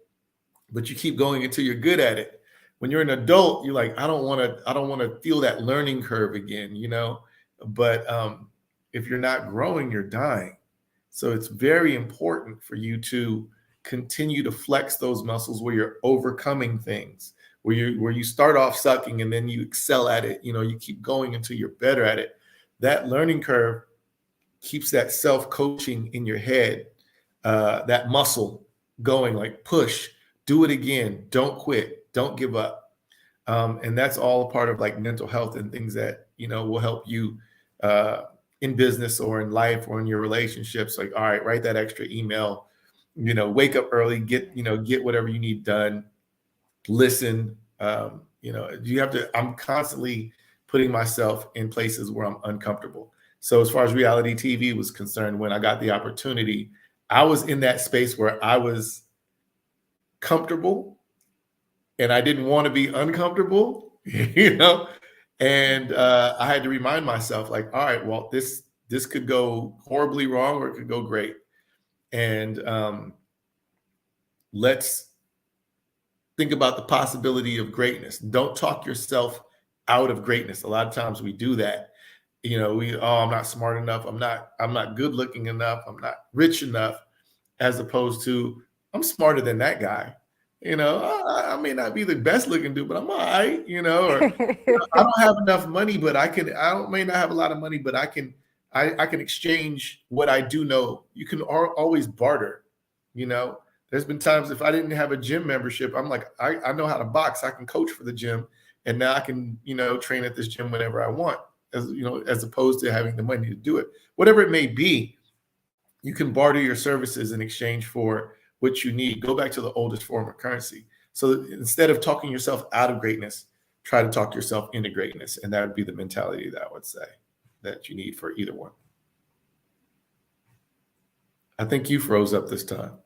but you keep going until you're good at it. When you're an adult, you're like, I don't want to feel that learning curve again. But if you're not growing, you're dying. So it's very important for you to continue to flex those muscles where you're overcoming things, where you start off sucking and then you excel at it. You keep going until you're better at it. That learning curve keeps that self-coaching in your head, that muscle going, like, push, do it again, don't quit, don't give up. And that's all a part of, like, mental health and things that will help you uh, in business or in life or in your relationships. Like, all right, write that extra email, wake up early, get whatever you need done, listen. I'm constantly putting myself in places where I'm uncomfortable. So as far as reality TV was concerned, when I got the opportunity, I was in that space where I was comfortable and I didn't want to be uncomfortable, and I had to remind myself, like, all right, well, this could go horribly wrong or it could go great. And let's think about the possibility of greatness. Don't talk yourself out of greatness. A lot of times we do that. I'm not smart enough. I'm not good looking enough. I'm not rich enough, as opposed to, I'm smarter than that guy. I may not be the best looking dude, but I'm all right, or I don't have enough money, but may not have a lot of money, but I can exchange what I do know. You can always barter, you know. There's been times if I didn't have a gym membership, I'm like, I know how to box. I can coach for the gym, and now I can, train at this gym whenever I want, as opposed to having the money to do it. Whatever it may be, you can barter your services in exchange for what you need. Go back to the oldest form of currency. So instead of talking yourself out of greatness, try to talk yourself into greatness. And that would be the mentality that I would say that you need for either one. I think you froze up this time.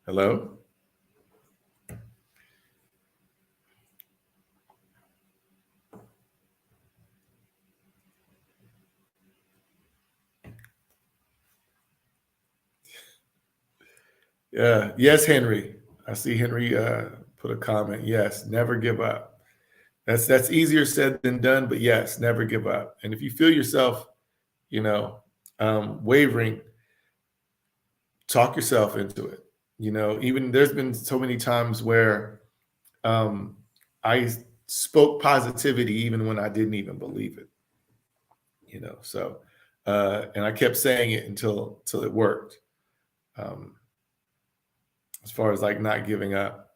Hello? Yeah. Yes, Henry. I see Henry put a comment. Yes, never give up. That's easier said than done, but yes, never give up. And if you feel yourself, you know, wavering, talk yourself into it. Even there's been so many times where um, I spoke positivity even when I didn't even believe it. So and I kept saying it until it worked. Um, as far as like not giving up,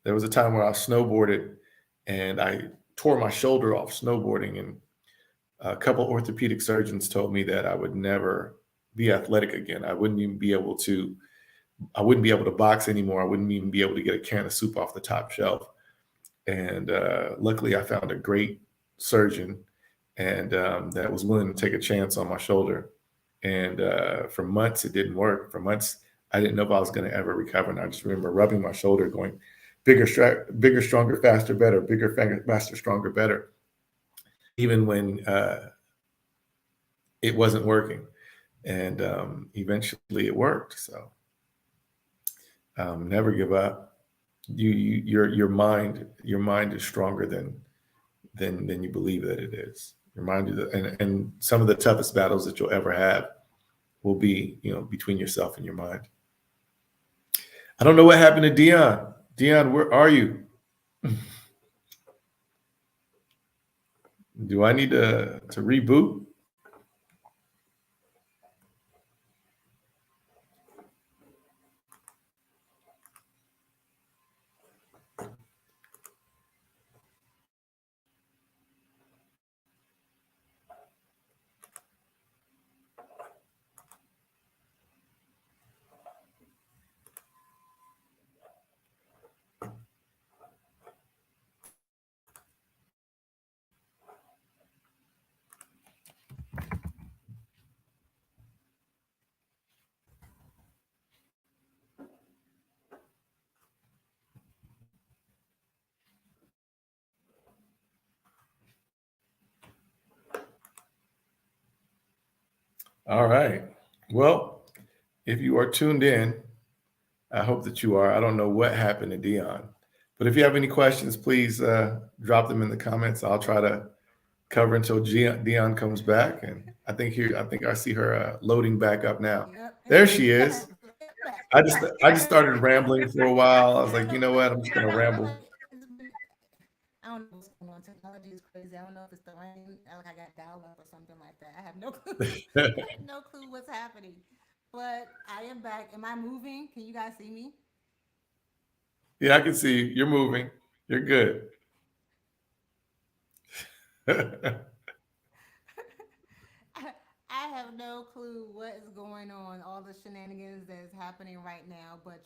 there was a time where I snowboarded and I tore my shoulder off snowboarding, and a couple orthopedic surgeons told me that I would never be athletic again. I wouldn't be able to box anymore. I wouldn't even be able to get a can of soup off the top shelf. And luckily, I found a great surgeon, and that was willing to take a chance on my shoulder. And for months, it didn't work. For months, I didn't know if I was going to ever recover. And I just remember rubbing my shoulder, going, bigger, bigger, stronger, faster, better, bigger, faster, stronger, better, even when it wasn't working. And eventually, it worked. So never give up. Your mind is stronger than you believe that it is. Your mind, and some of the toughest battles that you'll ever have will be, between yourself and your mind. I don't know what happened to Dion. Dion, where are you? Do I need to reboot? All right. Well, if you are tuned in, I hope that you are. I don't know what happened to Dion, but if you have any questions, please drop them in the comments. I'll try to cover until Dion comes back. And I think I see her loading back up now. Yep, and There I she am is. back. I am back. I just started rambling for a while. I was like, you know what? I'm just I gonna know. I'm ramble. like, it's been, I don't know what's going on. Technology is crazy. I don't know if it's the rain. Like I got dial up or something like that. I have no clue. I have no clue what's happening. But I am back. Am I moving? Can you guys see me? Yeah, I can see you. You're moving. You're good. I have no clue what is going on, all the shenanigans that is happening right now. But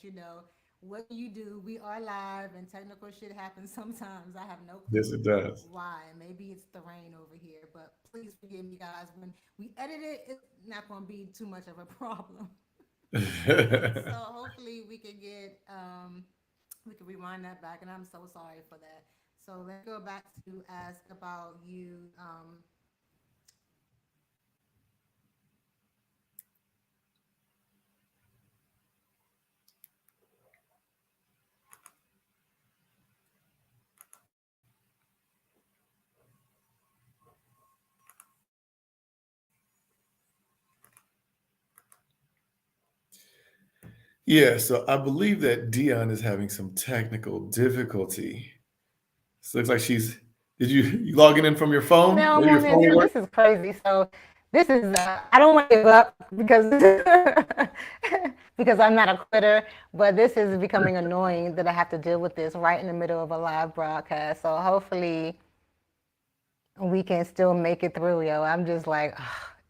what can you do? We are live and technical shit happens sometimes. I have no Yes, clue it does. why. Maybe it's the rain over here, but please forgive me, guys. When we edit it, it's not going to be too much of a problem. So hopefully we can rewind that back, and I'm so sorry for that. So let me go back to ask about you. Yeah, so I believe that Dion is having some technical difficulty. So it looks like she's. Did you logging in from your phone? Now I'm Maybe your on phone this. will work. This is crazy. So this is I don't want to give up because because I'm not a quitter, but this is becoming annoying that I have to deal with this right in the middle of a live broadcast. So hopefully we can still make it through, yo. I'm just like,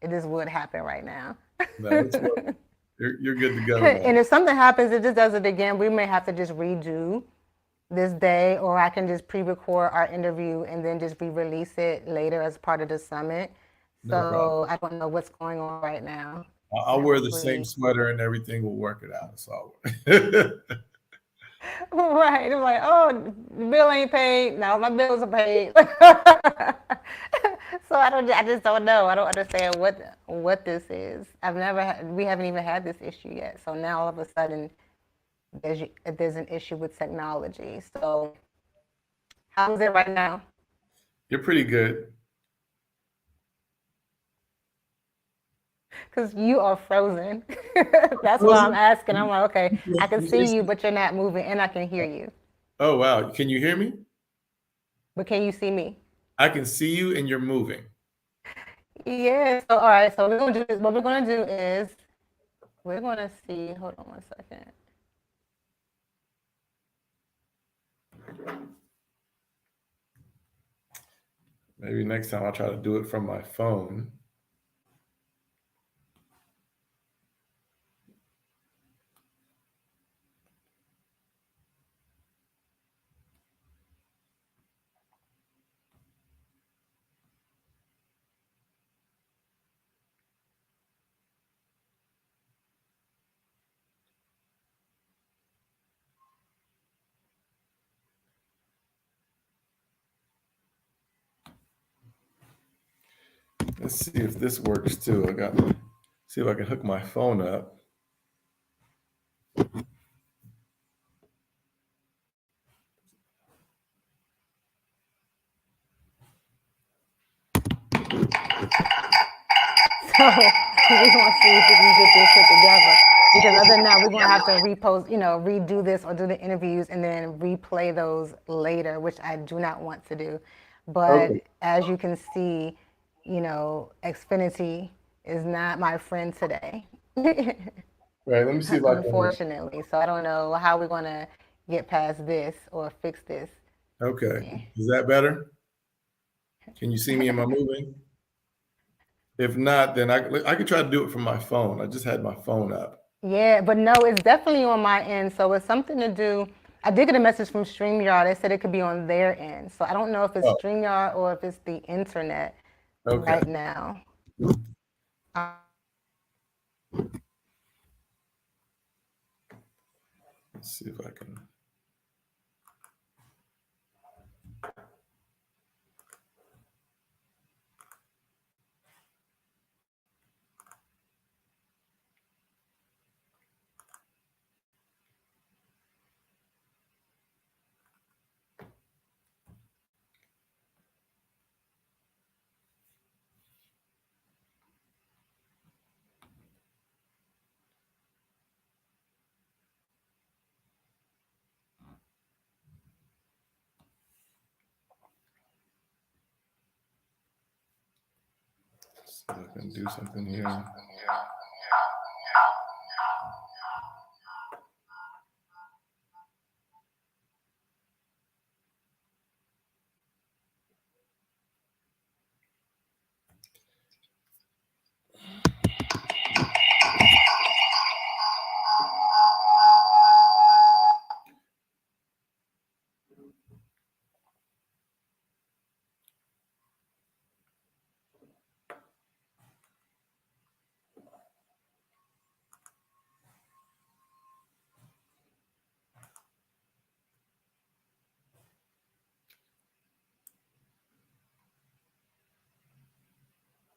this would happen right now. No, it's working. You're good to go now. And if something happens, it just does it again. We may have to just redo this day, or I can just pre-record our interview and then just re-release it later as part of the summit. No problem. So I don't know what's going on right now, I'll and wear the same hopefully, sweater and everything will work it out. So right? I'm like, oh, the bill ain't paid. No, my bills are paid. So I don't. I just don't know. I don't understand what this is. We haven't even had this issue yet. So now all of a sudden there's an issue with technology. So how is it right now? You're pretty good. Because you are frozen. That's why I'm Frozen? asking. I'm like, okay, I can see you, Jason? but you're not moving, and I can hear you. Oh, wow. Can you hear me? But can you see me? I can see you and you're moving. Yeah. So all right. So we're gonna do this. What we're gonna do is we're gonna see. Hold on one second. Maybe next time I'll try to do it from my phone. Let's see if this works too. See if I can hook my phone up. So we're gonna see if we can get this shit together. Because other than that, we're gonna have to repost, redo this or do the interviews and then replay those later, which I do not want to do. But Okay. as you can see, Xfinity is not my friend today. Right. Let me see if I can. Unfortunately. So I don't know how we're gonna get past this or fix this. Okay. Yeah. Is that better? Can you see me? Am I moving? If not, then I could try to do it from my phone. I just had my phone up. Yeah, but no, it's definitely on my end. So it's something to do. I did get a message from StreamYard. They said it could be on their end. So I don't know if it's Oh, StreamYard or if it's the internet okay. right now. Let's see if I can. See if I can do something here.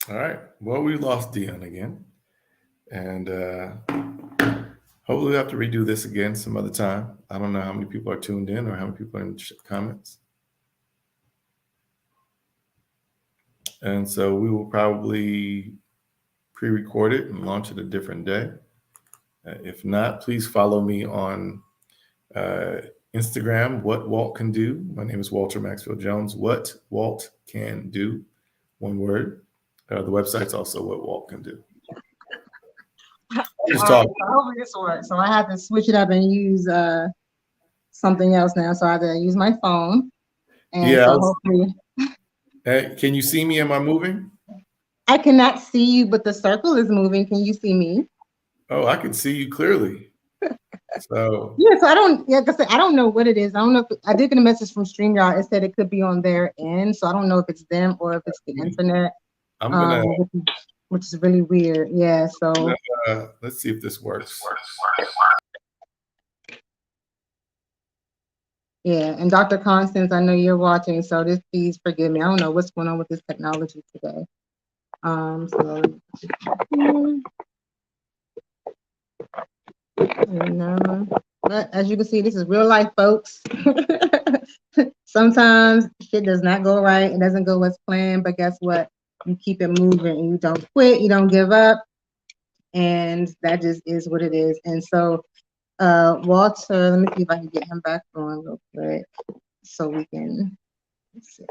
All right. Well, we lost Dion again. And hopefully we have to redo this again some other time. I don't know how many people are tuned in or how many people are in the comments. And so we will probably pre-record it and launch it a different day. If not, please follow me on Instagram, What Walt Can Do. My name is Walter Maxfield Jones. What Walt Can Do, one word. The website's also What Walt Can Do. Just All right, talk. so hopefully this works. So I have to switch it up and use something else now. So I have to use my phone. And Yeah. so hopefully Can you see me? Am I moving? I cannot see you, but the circle is moving. Can you see me? Oh, I can see you clearly. So Yeah, so like I said, I don't know what it is. I don't know if I did get a message from StreamYard. It said it could be on their end. So I don't know if it's them or if it's the internet. I'm gonna Which is really weird. Yeah. So let's see if this works. yeah, and Dr. Constance, I know you're watching, so please forgive me. I don't know what's going on with this technology today. So no. But as you can see, this is real life, folks. Sometimes shit does not go right. It doesn't go as planned, but guess what? You keep it moving and you don't quit. You don't give up. And that just is what it is. And so, Walter, let me see if I can get him back on real quick so we can, let's see.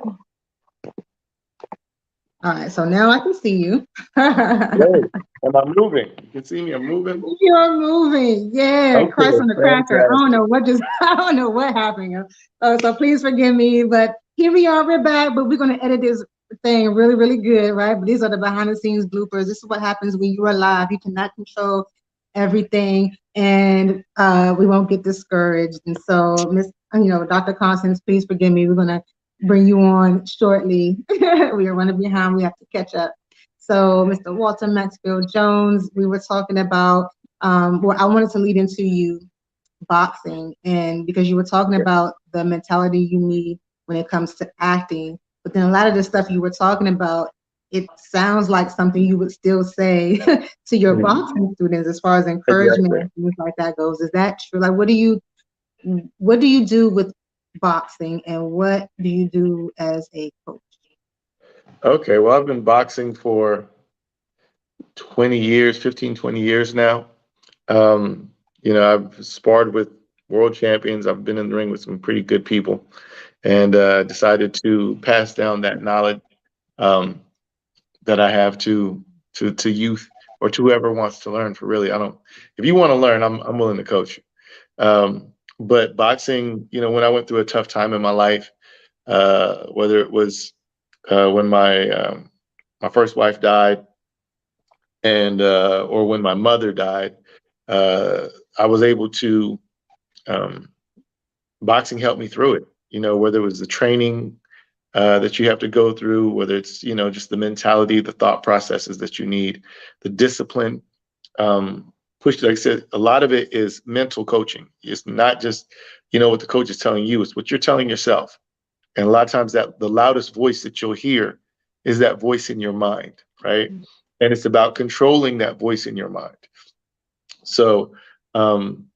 All right, so now I can see you. Great. Am I moving? You can see me. I'm moving. You're moving. Yeah, Okay, Christ on the cracker. I don't fantastic. know what just, I don't know what happened. So please forgive me, but here we are, we're back, but we're going to edit this thing really, really good, right? But these are the behind the scenes bloopers. This is what happens when you are live. You cannot control everything, and we won't get discouraged. And so, Dr. Constance, please forgive me. We're going to bring you on shortly. We are running behind. We have to catch up. So, Mr. Walter Maxfield Jones, we were talking about, well, I wanted to lead into you boxing, and because you were talking about the mentality you need when it comes to acting, but then a lot of the stuff you were talking about, it sounds like something you would still say to your boxing students as far as encouragement Exactly. and things like that goes. Is that true? Like, what do you do with boxing, and what do you do as a coach? Okay, well, I've been boxing for 20 years, 15, 20 years now. I've sparred with world champions. I've been in the ring with some pretty good people, and decided to pass down that knowledge um, that I have to youth or to whoever wants to learn. For really, I don't. If you want to learn, I'm willing to coach you. But boxing, when I went through a tough time in my life, whether it was when my first wife died, and or when my mother died, uh, I was able to. Um, Boxing helped me through it. Whether it was the training that you have to go through, whether it's just the mentality, the thought processes that you need, the discipline. Push, like I said, a lot of it is mental coaching. It's not just what the coach is telling you; it's what you're telling yourself. And a lot of times, that the loudest voice that you'll hear is that voice in your mind, right? And it's about controlling that voice in your mind. So, um,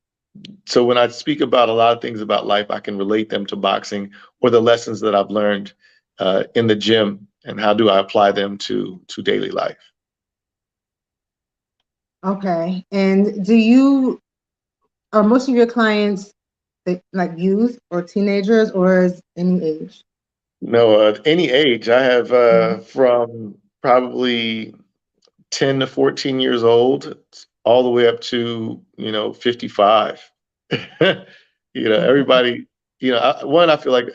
so when I speak about a lot of things about life, I can relate them to boxing or the lessons that I've learned in the gym, and how do I apply them to daily life. Okay, and are most of your clients like youth or teenagers, or is any age? No, any age. I have from probably 10 to 14 years old, all the way up to 55. Everybody. I feel like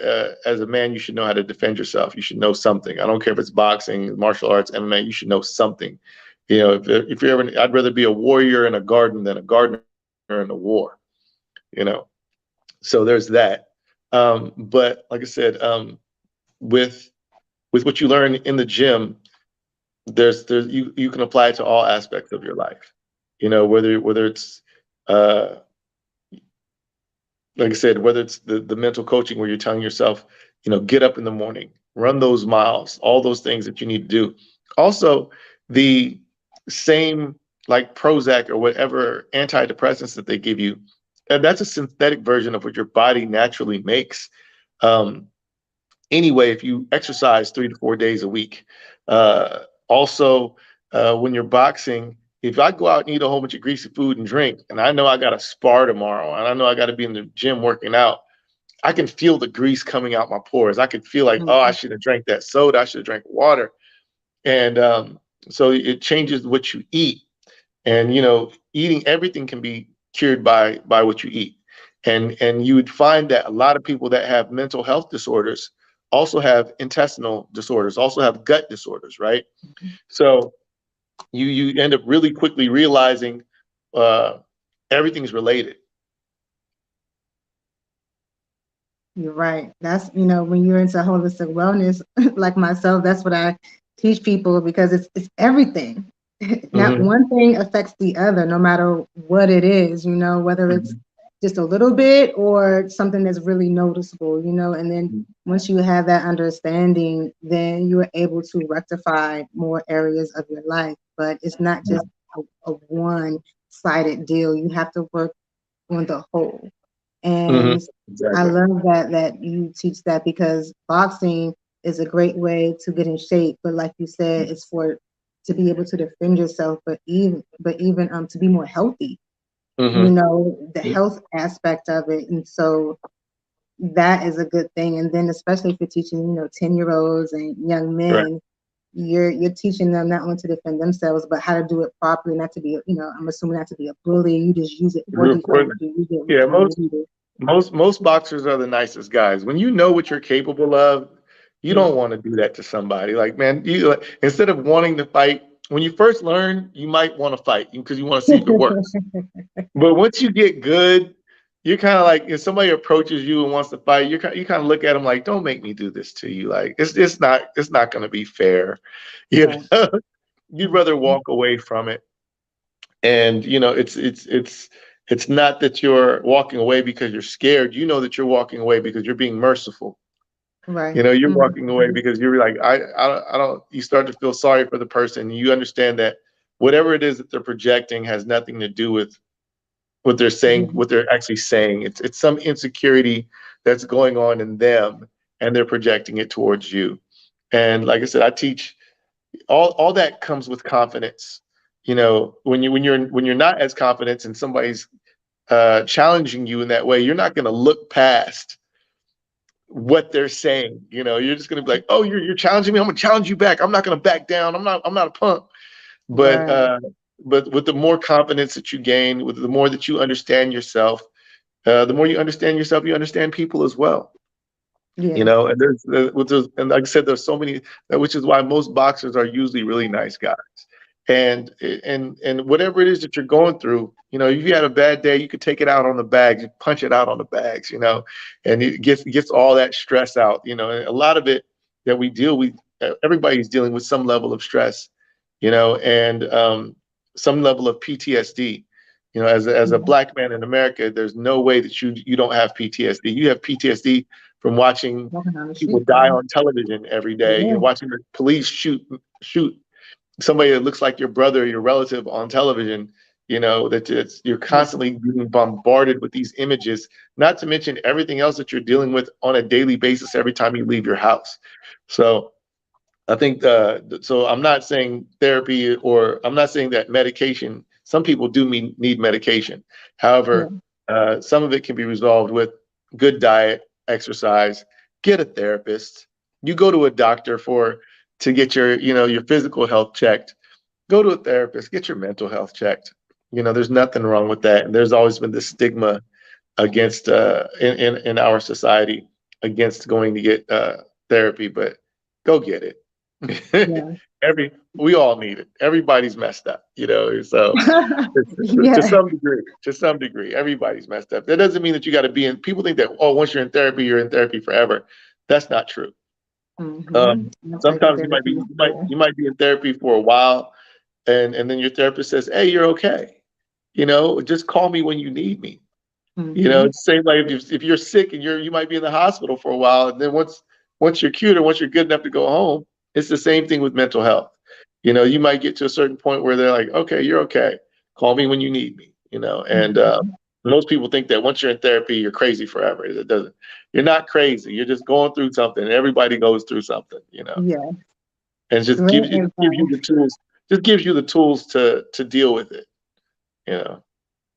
as a man, you should know how to defend yourself. You should know something. I don't care if it's boxing, martial arts, MMA. You should know something. If you're ever, I'd rather be a warrior in a garden than a gardener in a war. You know, so there's that. But like I said, with what you learn in the gym, there's you can apply it to all aspects of your life. Whether it's uh, like I said, whether it's the mental coaching where you're telling yourself, get up in the morning, run those miles, all those things that you need to do. Also, the same like Prozac or whatever antidepressants that they give you, that's a synthetic version of what your body naturally makes. Um, anyway, if you exercise 3 to 4 days a week. Also, when you're boxing, if I go out and eat a whole bunch of greasy food and drink, and I know I got to spar tomorrow, and I know I got to be in the gym working out, I can feel the grease coming out my pores. I can feel like, oh, I should have drank that soda. I should have drank water. And so it changes what you eat. And, eating everything can be cured by what you eat. And you would find that a lot of people that have mental health disorders also have intestinal disorders, also have gut disorders, right? So you end up really quickly realizing uh, everything's related. You're right. That's, when you're into holistic wellness, like myself, that's what I teach people, because it's everything. Not Mm-hmm. one thing affects the other, no matter what it is, whether it's just a little bit or something that's really noticeable, and then once you have that understanding, then you are able to rectify more areas of your life. But it's not just a one-sided deal. You have to work on the whole. Hmm. And I Exactly. love that you teach that, because boxing is a great way to get in shape. But like you said, it's for to be able to defend yourself, but even to be more healthy. You Hmm. know, the health aspect of it. And so that is a good thing. And then especially if you're teaching, 10-year-olds and young Right. men, you're teaching them not only to defend themselves, but how to do it properly, not to be, I'm assuming not to be a bully. You just use it for defense. You use it Yeah, when you need it. most boxers are the nicest guys. When you know what you're capable of, you Yeah. don't want to do that to somebody. Like, man, you instead of wanting to fight, when you first learn, you might want to fight because you want to see if it works. But once you get good, you're kind of like, if somebody approaches you and wants to fight, you kind of look at them like, don't make me do this to you. Like, it's not going to be fair. You Right. know, you'd rather Mhm. walk away from it. And it's not that you're walking away because you're scared. You know that you're walking away because you're being merciful. Right. You know, you're walking away Mhm. because you're like, I don't. You start to feel sorry for the person. You understand that whatever it is that they're projecting has nothing to do with what they're saying, Yeah. what they're actually saying. It's some insecurity that's going on in them, and they're projecting it towards you. And like I said, I teach all that comes with confidence. You know, when you're not as confident and somebody's challenging you in that way, you're not going to look past what they're saying. You know, you're just going to be like, oh, you're challenging me. I'm going to challenge you back. I'm not going to back down. I'm not a punk. But Right. but with the more confidence that you gain, with the more that you understand yourself, the more you understand yourself, you understand people as well. You Yeah. know, and and like I said, there's so many, which is why most boxers are usually really nice guys. And whatever it is that you're going through, you know, if you had a bad day, you could take it out on the bags, you punch it out on the bags, you know, and it gets all that stress out, you know. And a lot of it that we deal with, everybody's dealing with some level of stress, you know, and some level of PTSD. You know, as a Yeah. black man in America, there's no way that you don't have PTSD. You have PTSD from watching Walking down the people street, die probably. on television every day. Yeah. You're watching the police shoot somebody that looks like your brother or your relative on television. You know that you're Yeah. constantly being bombarded with these images. Not to mention everything else that you're dealing with on a daily basis every time you leave your house. So I think so. I'm not saying therapy, or I'm not saying that medication. Some people do need medication. Yeah. However, some of it can be resolved with good diet, exercise. Get a therapist. You go to a doctor to get your physical health checked. Go to a therapist. Get your mental health checked. You know, there's nothing wrong with that. And there's always been this stigma against in our society against going to get therapy, but go get it. Yeah. We all need it. Everybody's messed up, you know. So to Yeah. some degree, everybody's messed up. That doesn't mean that you got to be in. People think that, oh, once you're in therapy forever. That's not true. Mm-hmm. I've taken Sometimes therapy before. you might be in therapy for a while, and then your therapist says, hey, you're okay. You know, just call me when you need me. You know, Mm-hmm. it's the same like if you're sick and you might be in the hospital for a while, and then once you're cured or once you're good enough to go home, it's the same thing with mental health. You know, you might get to a certain point where they're like, okay, you're okay. Call me when you need me. You know, and Mm-hmm. most people think that once you're in therapy, you're crazy forever. It doesn't. You're not crazy. You're just going through something. Everybody goes through something. You know, Yeah. and Great it just gives you advice. the tools. Just gives you the tools to deal with it. You know.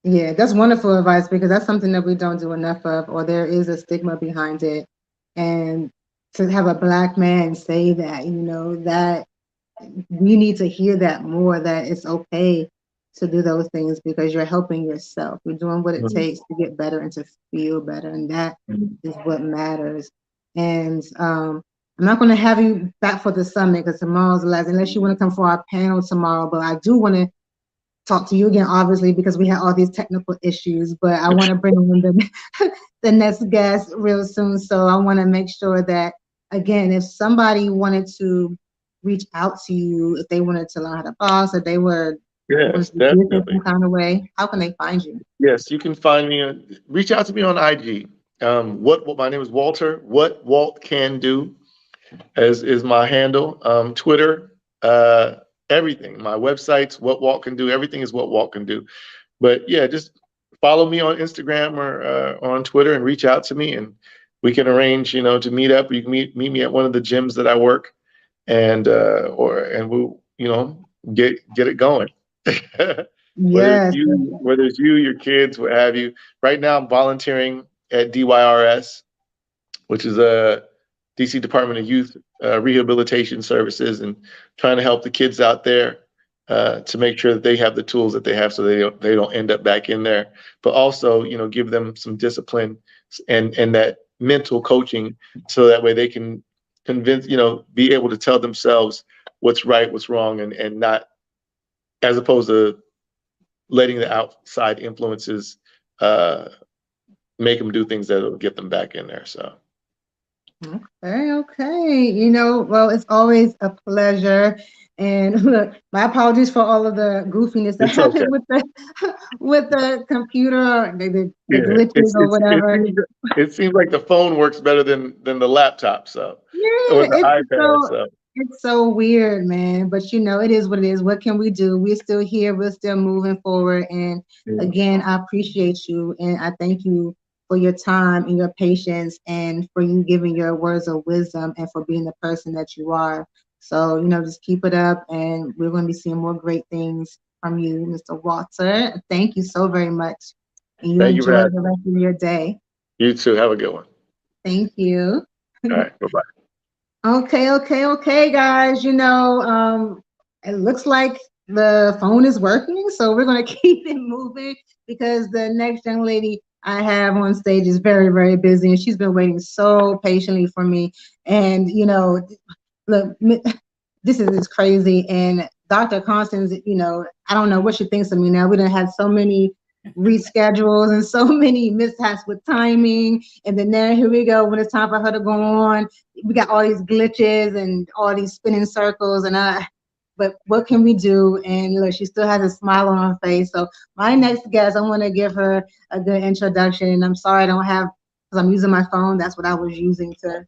Yeah, that's wonderful advice, because that's something that we don't do enough of, or there is a stigma behind it. And to have a black man say that, that we need to hear that more, that it's okay to do those things because you're helping yourself. You're doing what it Mhm. takes to get better and to feel better. And that Mhm. is what matters. And I'm not going to have you back for the summit because tomorrow's the last, unless you want to come for our panel tomorrow. But I do want to talk to you again, obviously, because we had all these technical issues. But I want to bring on the next guest real soon. So I want to make sure that, again, if somebody wanted to reach out to you, if they wanted to learn how to box, if they were wanted Yes, to do this in definitely. some kind of way, how can they find you? Yes, you can find me. Reach out to me on IG. What my name is Walter. What Walt can do is my handle. Twitter, everything. My websites, what Walt can do. Everything is what Walt can do. But yeah, just follow me on Instagram or on Twitter and reach out to me, and we can arrange, to meet up. You can meet me at one of the gyms that I work, and we'll, get it going. Yes. Whether it's you, your kids, what have you. Right now, I'm volunteering at DYRS, which is a DC Department of Youth Rehabilitation Services, and trying to help the kids out there to make sure that they have the tools that they have, so they don't end up back in there. But also, give them some discipline and that mental coaching, so that way they can be able to tell themselves what's right, what's wrong, and not, as opposed to letting the outside influences make them do things that will get them back in there. So. Okay. Well, it's always a pleasure. And look, my apologies for all of the goofiness that happened with the computer, the glitches or whatever. It seems like the phone works better than the laptop. So or the iPad. It's so weird, man. But it is what it is. What can we do? We're still here. We're still moving forward. And again, I appreciate you, and I thank you for your time and your patience, and for you giving your words of wisdom, and for being the person that you are. So, just keep it up, and we're going to be seeing more great things from you, Mr. Walter. Thank you so very much. And you enjoy the rest of your day. You too. Have a good one. Thank you. All right. Bye-bye. Okay, guys. It looks like the phone is working, so we're going to keep it moving, because the next young lady I have on stage is very, very busy, and she's been waiting so patiently for me. And, look, this is crazy. And Dr. Constance, I don't know what she thinks of me now. We done had so many reschedules and so many mishaps with timing. And then here we go, when it's time for her to go on, we got all these glitches and all these spinning circles, but what can we do? And look, she still has a smile on her face. So my next guest, I want to give her a good introduction. And I'm sorry I don't have, because I'm using my phone. That's what I was using to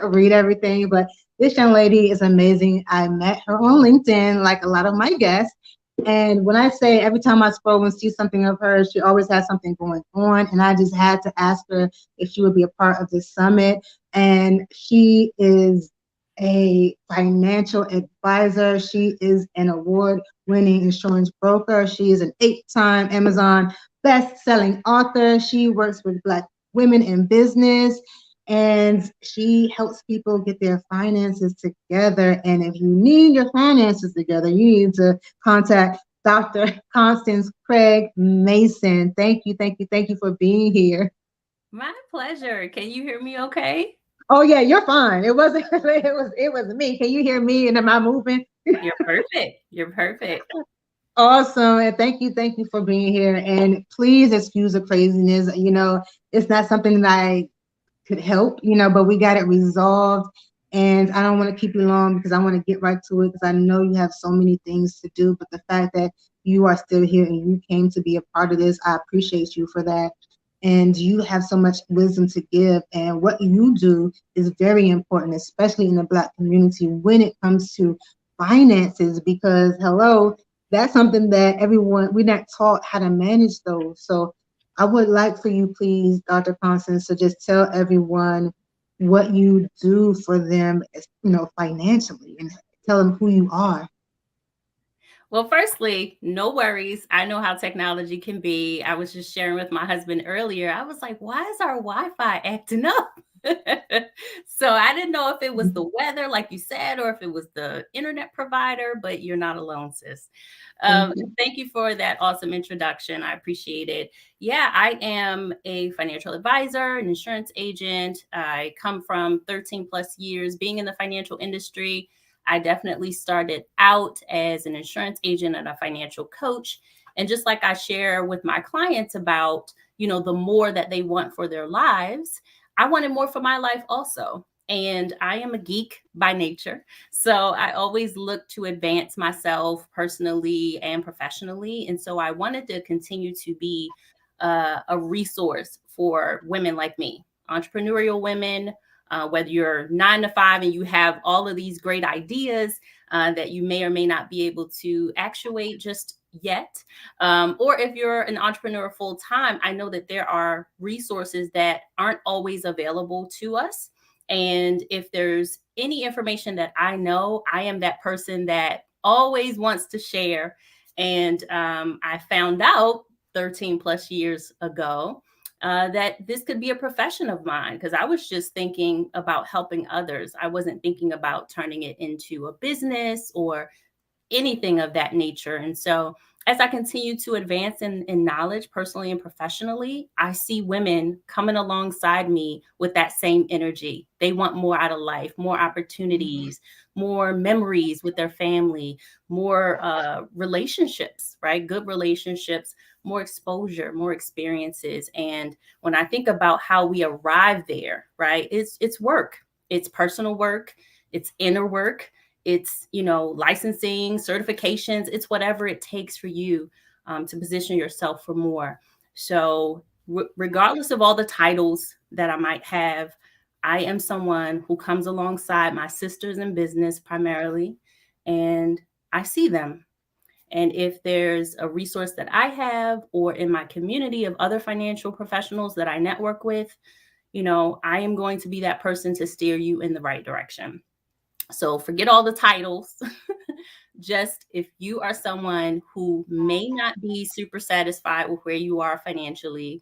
read everything. But this young lady is amazing. I met her on LinkedIn, like a lot of my guests. And when I say every time I scroll and see something of hers, she always has something going on. And I just had to ask her if she would be a part of this summit. And she is a financial advisor. She is an award-winning insurance broker. She is an 8-time Amazon best-selling author. She works with Black women in business, and she helps people get their finances together. And if you need your finances together, you need to contact Dr. Constance Craig Mason. Thank you for being here. My pleasure. Can you hear me okay? Oh yeah, you're fine. It wasn't. It was me. Can you hear me? And am I moving? You're perfect. You're perfect. Awesome. And thank you for being here. And please excuse the craziness. It's not something that I could help. But we got it resolved. And I don't want to keep you long, because I want to get right to it, because I know you have so many things to do. But the fact that you are still here and you came to be a part of this, I appreciate you for that. And you have so much wisdom to give, and what you do is very important, especially in the Black community, when it comes to finances, because hello, that's something that we're not taught how to manage those. So I would like for you, please, Dr. Constance, to just tell everyone what you do for them, financially, and tell them who you are. Well, firstly, no worries. I know how technology can be. I was just sharing with my husband earlier. I was like, why is our Wi-Fi acting up? So I didn't know if it was the weather, like you said, or if it was the internet provider, but you're not alone, sis. Thank you for that awesome introduction. I appreciate it. Yeah, I am a financial advisor, an insurance agent. I come from 13 plus years being in the financial industry. I definitely started out as an insurance agent and a financial coach. And just like I share with my clients about, the more that they want for their lives, I wanted more for my life also. And I am a geek by nature. So I always look to advance myself personally and professionally. And so I wanted to continue to be a resource for women like me, entrepreneurial women, whether you're 9 to 5 and you have all of these great ideas that you may or may not be able to actuate just yet. Or if you're an entrepreneur full time, I know that there are resources that aren't always available to us. And if there's any information that I know, I am that person that always wants to share. And I found out 13 plus years ago that this could be a profession of mine, because I was just thinking about helping others. I wasn't thinking about turning it into a business or anything of that nature. And so as I continue to advance in knowledge personally and professionally, I see women coming alongside me with that same energy. They want more out of life, more opportunities, more memories with their family, more relationships, right? Good relationships, more exposure, more experiences. And when I think about how we arrive there, right, it's work, it's personal work, it's inner work, it's, licensing, certifications, it's whatever it takes for you to position yourself for more. So regardless of all the titles that I might have, I am someone who comes alongside my sisters in business primarily, and I see them. And if there's a resource that I have, or in my community of other financial professionals that I network with, I am going to be that person to steer you in the right direction. So forget all the titles. Just if you are someone who may not be super satisfied with where you are financially,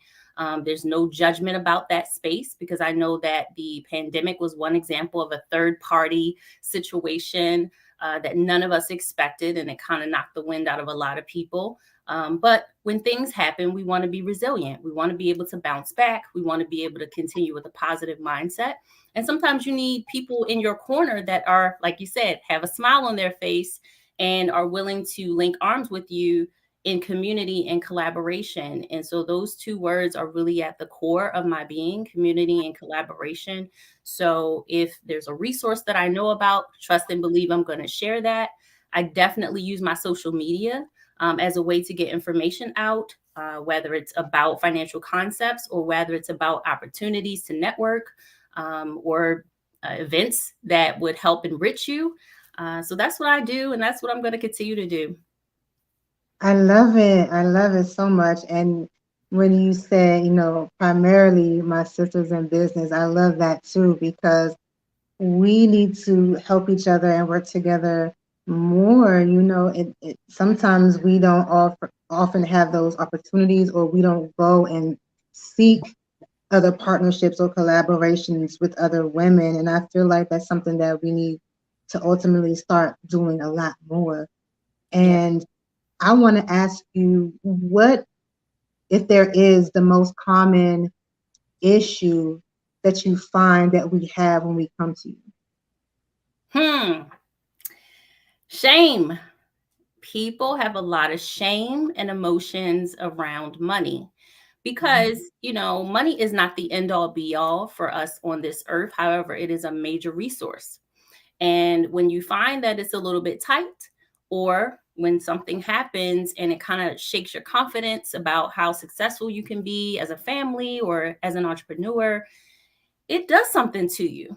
there's no judgment about that space, because I know that the pandemic was one example of a third party situation that none of us expected, and it kind of knocked the wind out of a lot of people. But when things happen, we want to be resilient. We want to be able to bounce back. We want to be able to continue with a positive mindset. And sometimes you need people in your corner that are, like you said, have a smile on their face and are willing to link arms with you in community and collaboration. And so those two words are really at the core of my being: community and collaboration. So if there's a resource that I know about, trust and believe I'm going to share that. I definitely use my social media as a way to get information out, whether it's about financial concepts or whether it's about opportunities to network, or events that would help enrich you. So that's what I do, and that's what I'm going to continue to do. I love it. I love it so much. And when you say, primarily my sisters in business, I love that too, because we need to help each other and work together more. Sometimes we don't often have those opportunities, or we don't go and seek other partnerships or collaborations with other women. And I feel like that's something that we need to ultimately start doing a lot more. And I want to ask you, what, if there is, the most common issue that you find that we have when we come to you? Shame. People have a lot of shame and emotions around money, because, money is not the end all be all for us on this earth. However, it is a major resource. And when you find that it's a little bit tight, or when something happens and it kind of shakes your confidence about how successful you can be as a family or as an entrepreneur, it does something to you,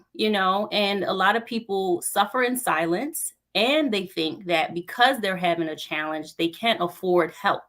and a lot of people suffer in silence, and they think that because they're having a challenge, they can't afford help.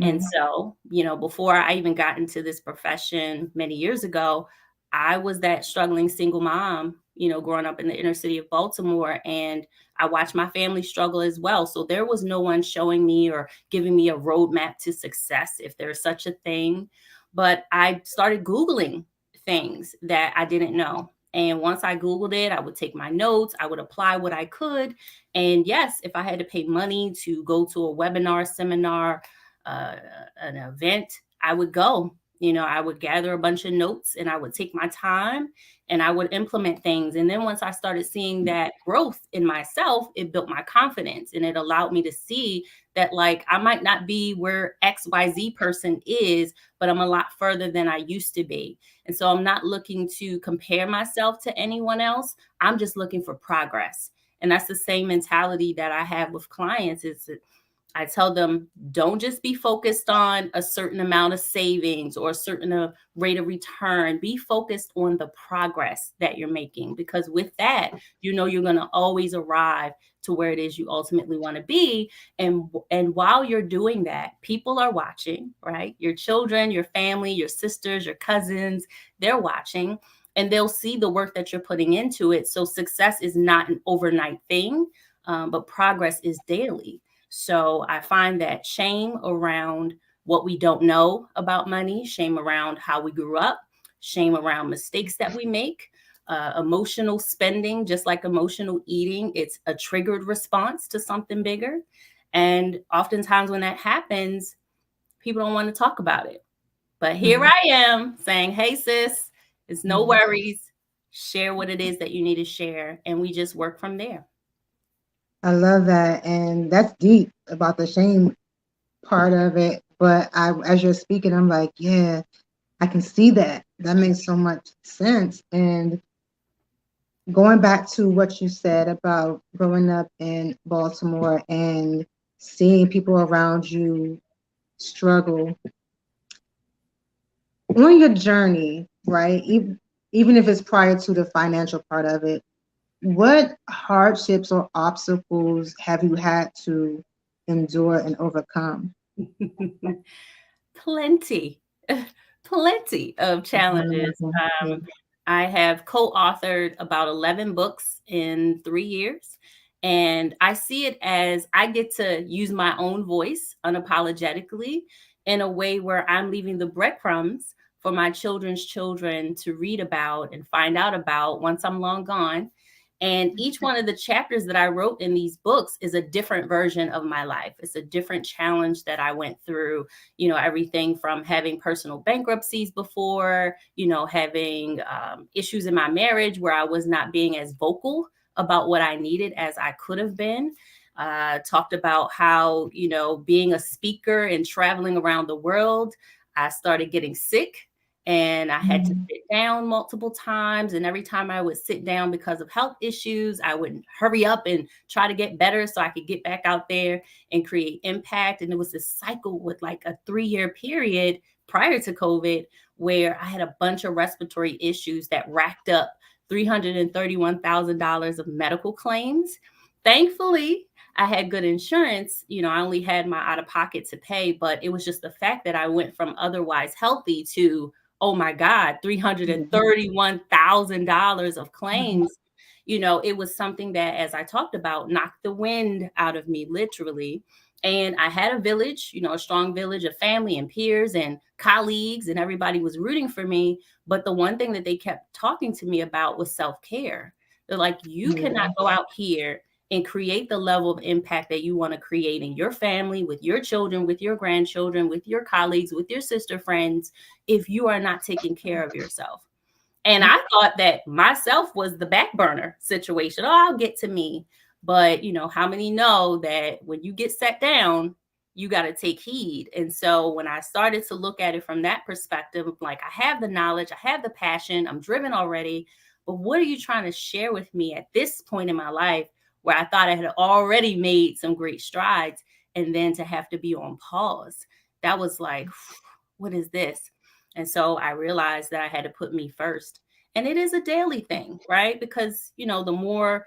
And so, before I even got into this profession many years ago, I was that struggling single mom, growing up in the inner city of Baltimore, and I watched my family struggle as well. So there was no one showing me or giving me a roadmap to success, if there's such a thing. But I started Googling things that I didn't know. And once I Googled it, I would take my notes, I would apply what I could. And yes, if I had to pay money to go to a webinar, seminar, an event, I would go. I would gather a bunch of notes, and I would take my time, and I would implement things. And then once I started seeing that growth in myself, it built my confidence, and it allowed me to see that, like, I might not be where XYZ person is, but I'm a lot further than I used to be. And so I'm not looking to compare myself to anyone else. I'm just looking for progress. And that's the same mentality that I have with clients. Is I tell them, don't just be focused on a certain amount of savings or a certain rate of return. Be focused on the progress that you're making, because with that, you're going to always arrive to where it is you ultimately want to be. And while you're doing that, people are watching, right? Your children, your family, your sisters, your cousins, they're watching, and they'll see the work that you're putting into it. So success is not an overnight thing, but progress is daily. So I find that shame around what we don't know about money, shame around how we grew up, shame around mistakes that we make, emotional spending, just like emotional eating, it's a triggered response to something bigger. And oftentimes when that happens, people don't want to talk about it. But here I am saying, hey, sis, it's no worries. Share what it is that you need to share. And we just work from there. I love that. And that's deep about the shame part of it. But as you're speaking, I'm like, yeah, I can see that. That makes so much sense. And going back to what you said about growing up in Baltimore and seeing people around you struggle on your journey, right? Even if it's prior to the financial part of it, what hardships or obstacles have you had to endure and overcome? Plenty, plenty of challenges. I have co-authored about 11 books in 3 years. And I see it as I get to use my own voice unapologetically in a way where I'm leaving the breadcrumbs for my children's children to read about and find out about once I'm long gone. And each one of the chapters that I wrote in these books is a different version of my life. It's a different challenge that I went through, everything from having personal bankruptcies before, having issues in my marriage where I was not being as vocal about what I needed as I could have been. Talked about how, being a speaker and traveling around the world, I started getting sick. And I had to sit down multiple times. And every time I would sit down because of health issues, I would hurry up and try to get better so I could get back out there and create impact. And it was this cycle with like a 3-year period prior to COVID where I had a bunch of respiratory issues that racked up $331,000 of medical claims. Thankfully, I had good insurance. I only had my out of pocket to pay, but it was just the fact that I went from otherwise healthy to, oh my God, $331,000 of claims. It was something that, as I talked about, knocked the wind out of me, literally. And I had a village, a strong village of family and peers and colleagues, and everybody was rooting for me. But the one thing that they kept talking to me about was self-care. They're like, you cannot go out here and create the level of impact that you want to create in your family, with your children, with your grandchildren, with your colleagues, with your sister friends, if you are not taking care of yourself. And I thought that myself was the back burner situation. Oh, I'll get to me. But, how many know that when you get sat down, you got to take heed. And so when I started to look at it from that perspective, like, I have the knowledge, I have the passion, I'm driven already. But what are you trying to share with me at this point in my life where I thought I had already made some great strides, and then to have to be on pause? That was like, what is this? And so I realized that I had to put me first. And it is a daily thing, right? Because, the more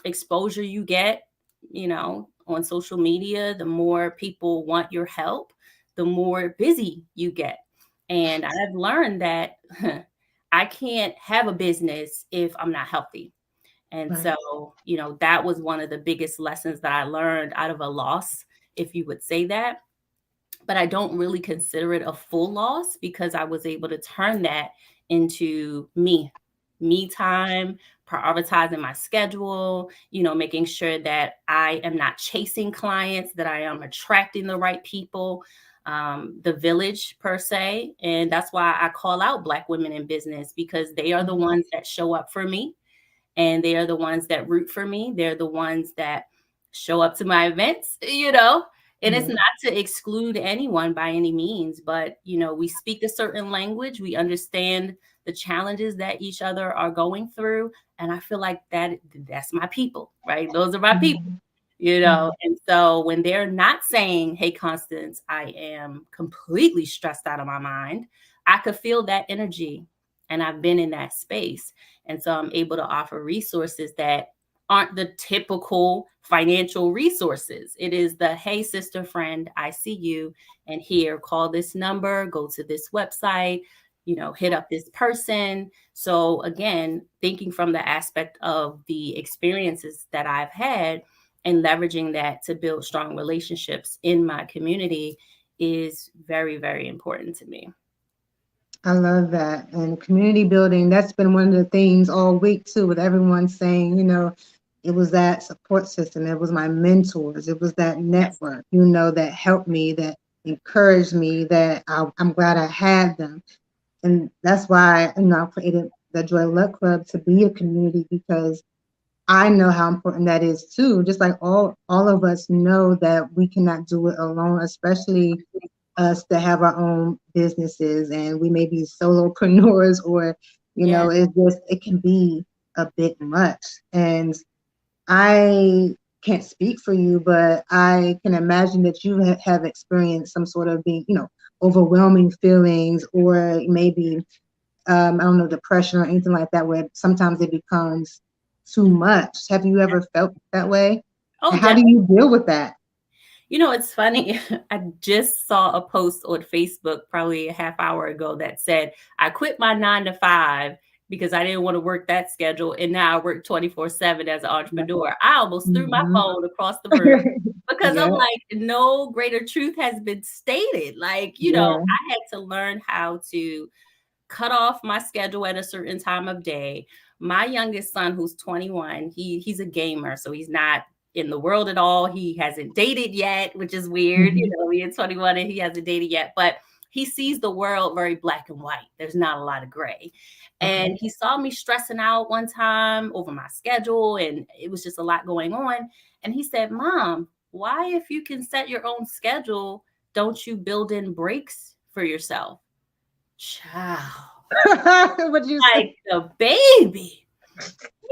exposure you get, on social media, the more people want your help, the more busy you get. And I've learned that I can't have a business if I'm not healthy. And so, that was one of the biggest lessons that I learned out of a loss, if you would say that. But I don't really consider it a full loss because I was able to turn that into me time, prioritizing my schedule, making sure that I am not chasing clients, that I am attracting the right people, the village per se. And that's why I call out Black women in business, because they are the ones that show up for me. And they are the ones that root for me. They're the ones that show up to my events, and it's not to exclude anyone by any means, but, we speak a certain language. We understand the challenges that each other are going through. And I feel like that's my people, right? Those are my people. And so when they're not saying, hey, Constance, I am completely stressed out of my mind, I could feel that energy, and I've been in that space. And so I'm able to offer resources that aren't the typical financial resources. It is the, hey, sister, friend, I see you, and here, call this number, go to this website, hit up this person. So again, thinking from the aspect of the experiences that I've had and leveraging that to build strong relationships in my community is very, very important to me. I love that. And community building, that's been one of the themes all week too, with everyone saying, it was that support system. It was my mentors. It was that network, that helped me, that encouraged me, that I'm glad I had them. And that's why I created the Joy Luck Club to be a community, because I know how important that is too. Just like all of us know that we cannot do it alone, especially us that have our own businesses and we may be solopreneurs, or it can be a bit much. And I can't speak for you, but I can imagine that you have experienced some sort of being, overwhelming feelings, or maybe I don't know, depression or anything like that, where sometimes it becomes too much. Have you ever felt that way? Oh, and how do you deal with that? It's funny. I just saw a post on Facebook probably a half hour ago that said, I quit my 9 to 5 because I didn't want to work that schedule. And now I work 24/7 as an entrepreneur. I almost threw my phone across the room because I'm like, no greater truth has been stated. Like, I had to learn how to cut off my schedule at a certain time of day. My youngest son, who's 21, he's a gamer, so he's not in the world at all. He hasn't dated yet, which is weird. He's 21 and he hasn't dated yet, but he sees the world very black and white. There's not a lot of gray. And he saw me stressing out one time over my schedule, and it was just a lot going on. And he said, Mom, why, if you can set your own schedule, don't you build in breaks for yourself? Child. What you like the baby.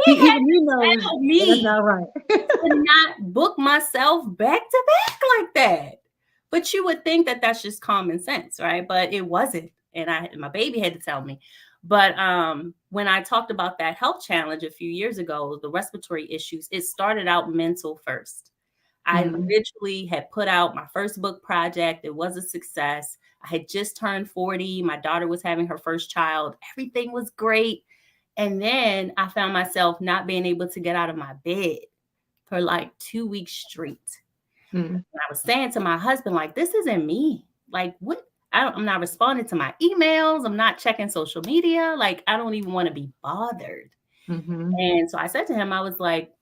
He had to tell me that's not right. to not book myself back to back like that. But you would think that that's just common sense, right? But it wasn't. And my baby had to tell me. But when I talked about that health challenge a few years ago, the respiratory issues, it started out mental first. I literally had put out my first book project. It was a success. I had just turned 40. My daughter was having her first child. Everything was great. And then I found myself not being able to get out of my bed for like 2 weeks straight. And I was saying to my husband, like, this isn't me. Like, what? I'm not responding to my emails. I'm not checking social media. Like, I don't even want to be bothered. And so I said to him, I was like,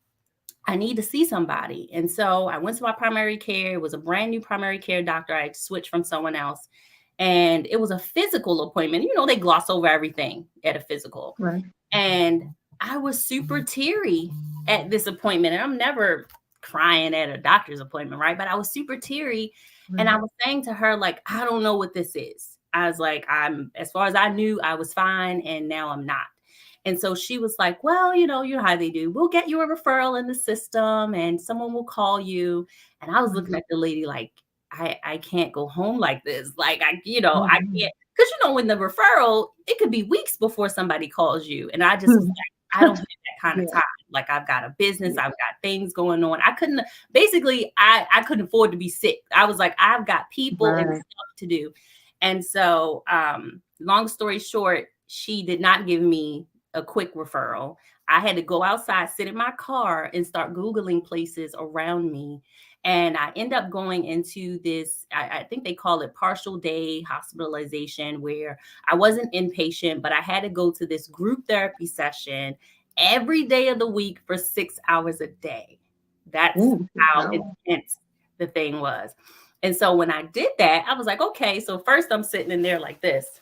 I need to see somebody. And so I went to my primary care. It was a brand new primary care doctor. I switched from someone else. And it was a physical appointment. They gloss over everything at a physical. Right. And I was super teary at this appointment. And I'm never crying at a doctor's appointment, right? But I was super teary. And I was saying to her, like, I don't know what this is. I was like, as far as I knew, I was fine. And now I'm not. And so she was like, well, you know how they do. We'll get you a referral in the system and someone will call you. And I was looking at the lady like, I can't go home like this. Like, I can't. Because, when the referral, it could be weeks before somebody calls you. And I just was like, I don't have that kind of time. Like, I've got a business. I've got things going on. I couldn't afford to be sick. I was like, I've got people and stuff to do. And so long story short, she did not give me a quick referral. I had to go outside, sit in my car and start Googling places around me. And I end up going into this, I think they call it partial day hospitalization, where I wasn't inpatient, but I had to go to this group therapy session every day of the week for 6 hours a day. That's how intense the thing was. And so when I did that, I was like, okay, so first I'm sitting in there like this,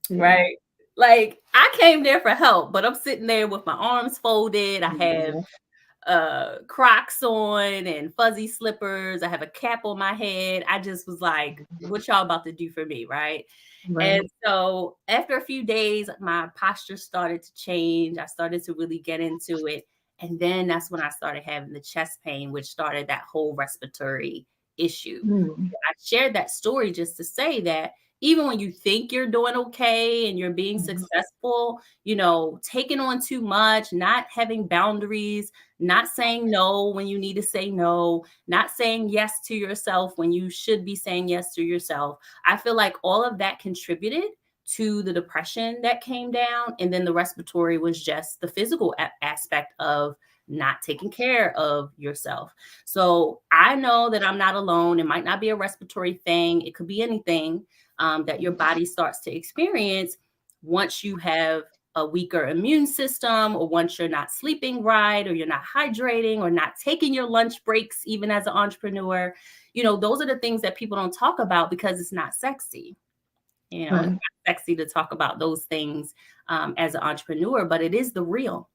right? Like, I came there for help, but I'm sitting there with my arms folded. I have Crocs on and fuzzy slippers. I have a cap on my head. I just was like, what y'all about to do for me, right? And so after a few days, my posture started to change. I started to really get into it. And then that's when I started having the chest pain, which started that whole respiratory issue. Mm. I shared that story just to say that even when you think you're doing okay and you're being successful, taking on too much, not having boundaries, not saying no when you need to say no, not saying yes to yourself when you should be saying yes to yourself. I feel like all of that contributed to the depression that came down. And then the respiratory was just the physical aspect of not taking care of yourself. So I know that I'm not alone. It might not be a respiratory thing. It could be anything that your body starts to experience once you have a weaker immune system, or once you're not sleeping right, or you're not hydrating, or not taking your lunch breaks, even as an entrepreneur. Those are the things that people don't talk about because it's not sexy. It's Right. not sexy to talk about those things as an entrepreneur, but it is the real.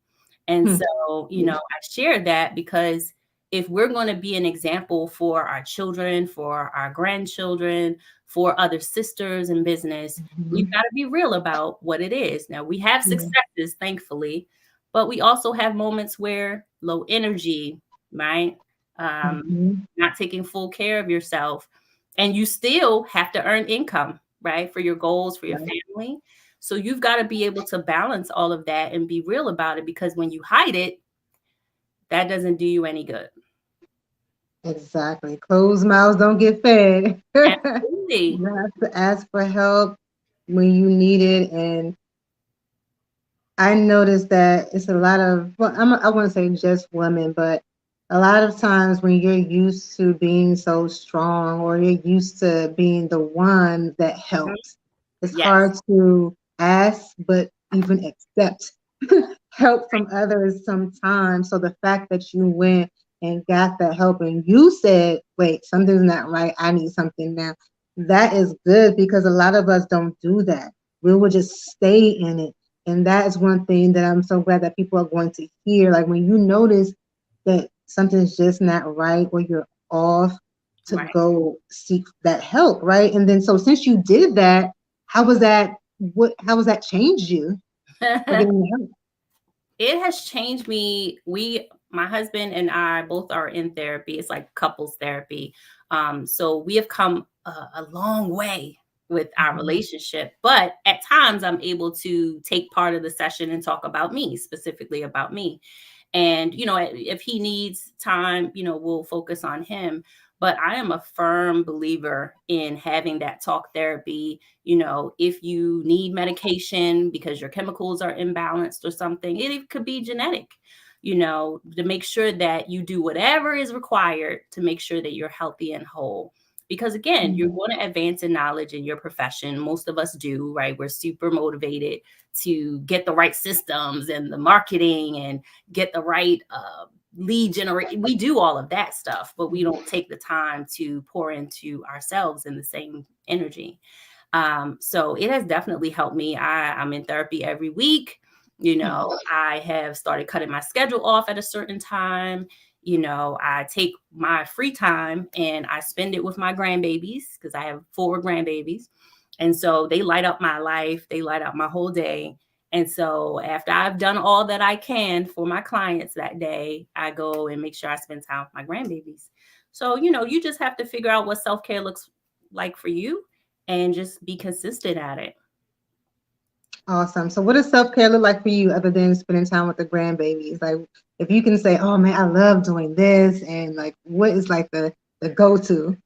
And Hmm. so, I shared that because if we're going to be an example for our children, for our grandchildren, for other sisters in business, we've got to be real about what it is. Now, we have successes, thankfully, but we also have moments where low energy, right? Not taking full care of yourself. And you still have to earn income, right? For your goals, for your family. So you've got to be able to balance all of that and be real about it, because when you hide it, that doesn't do you any good. Exactly. Closed mouths don't get fed. Absolutely. You have to ask for help when you need it. And I noticed that it's a lot of, well, I wouldn't say just women, but a lot of times when you're used to being so strong, or you're used to being the one that helps, it's Yes. hard to ask, but even accept help from others sometimes. So the fact that you went and got that help and you said, wait, something's not right, I need something now, that is good, because a lot of us don't do that. We will just stay in it. And that is one thing that I'm so glad that people are going to hear. Like when you notice that something's just not right, or you're off, to Right. go seek that help, right? And then so since you did that, how was that changed you for getting help? It has changed me. My husband and I both are in therapy. It's like couples therapy. So we have come a long way with our relationship, but at times I'm able to take part of the session and talk about me, specifically about me. And, if he needs time, we'll focus on him. But I am a firm believer in having that talk therapy. If you need medication because your chemicals are imbalanced or something, it could be genetic, to make sure that you do whatever is required to make sure that you're healthy and whole. Because again, you're going to advance in knowledge in your profession. Most of us do, right? We're super motivated to get the right systems and the marketing and get the right lead generate. We do all of that stuff, but we don't take the time to pour into ourselves in the same energy. So it has definitely helped me. I'm in therapy every week. I have started cutting my schedule off at a certain time. I take my free time and I spend it with my grandbabies, because I have 4 grandbabies. And so they light up my life. They light up my whole day. And so after I've done all that I can for my clients that day, I go and make sure I spend time with my grandbabies. So, you just have to figure out what self-care looks like for you and just be consistent at it. Awesome. So what does self-care look like for you other than spending time with the grandbabies? Like if you can say, oh man, I love doing this, and like what is like the go-to?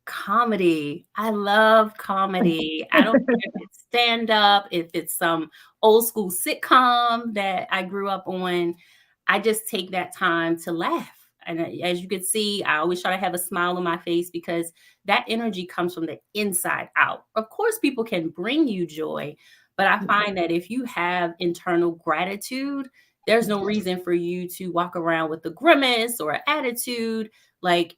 Comedy. I love comedy. I don't care if it's stand-up, if it's some old school sitcom that I grew up on. I just take that time to laugh. And as you can see, I always try to have a smile on my face, because that energy comes from the inside out. Of course, people can bring you joy, but I find that if you have internal gratitude, there's no reason for you to walk around with a grimace or an attitude. Like,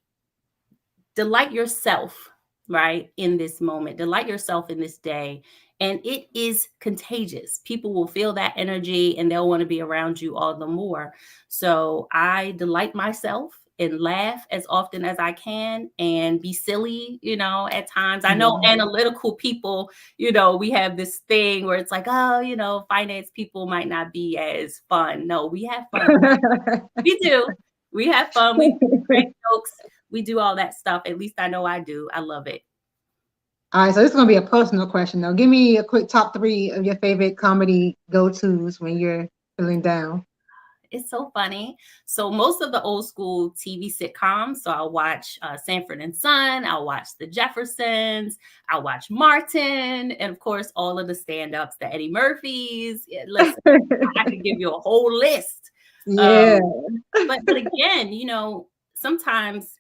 delight yourself, right, in this moment. Delight yourself in this day. And it is contagious. People will feel that energy and they'll want to be around you all the more. So I delight myself and laugh as often as I can and be silly, at times. I know analytical people, we have this thing where it's like, oh, finance people might not be as fun. No, we have fun. We do. We have fun. We crack jokes. We do all that stuff. At least I know I do. I love it. All right, so this is going to be a personal question, though. Give me a quick top 3 of your favorite comedy go-tos when you're feeling down. It's so funny. So most of the old school TV sitcoms. So I'll watch Sanford and Son. I'll watch The Jeffersons. I'll watch Martin. And of course, all of the stand-ups, the Eddie Murphys. Yeah, listen, I could give you a whole list. Yeah. But again, sometimes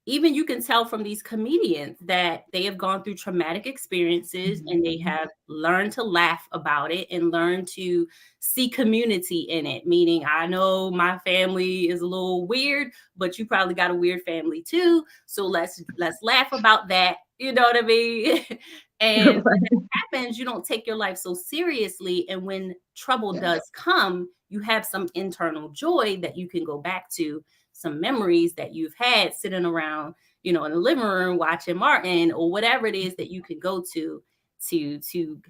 even you can tell from these comedians that they have gone through traumatic experiences and they have learned to laugh about it and learned to see community in it. Meaning, I know my family is a little weird, but you probably got a weird family too. So let's laugh about that. You know what I mean? And when it happens, you don't take your life so seriously. And when trouble does come, you have some internal joy that you can go back to, some memories that you've had sitting around, in the living room watching Martin or whatever it is that you can go to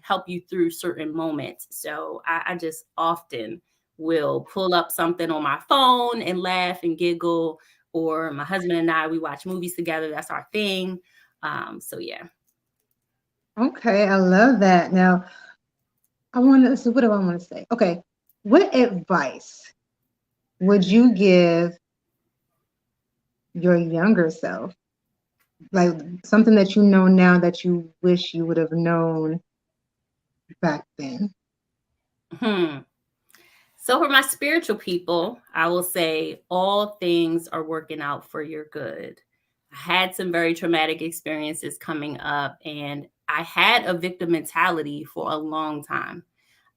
help you through certain moments. So I just often will pull up something on my phone and laugh and giggle, or my husband and I, we watch movies together. That's our thing. So yeah. Okay, I love that. Now, what do I want to say? Okay, what advice would you give your younger self? Like something that you know now that you wish you would have known back then? So for my spiritual people, I will say all things are working out for your good. I had some very traumatic experiences coming up, and I had a victim mentality for a long time.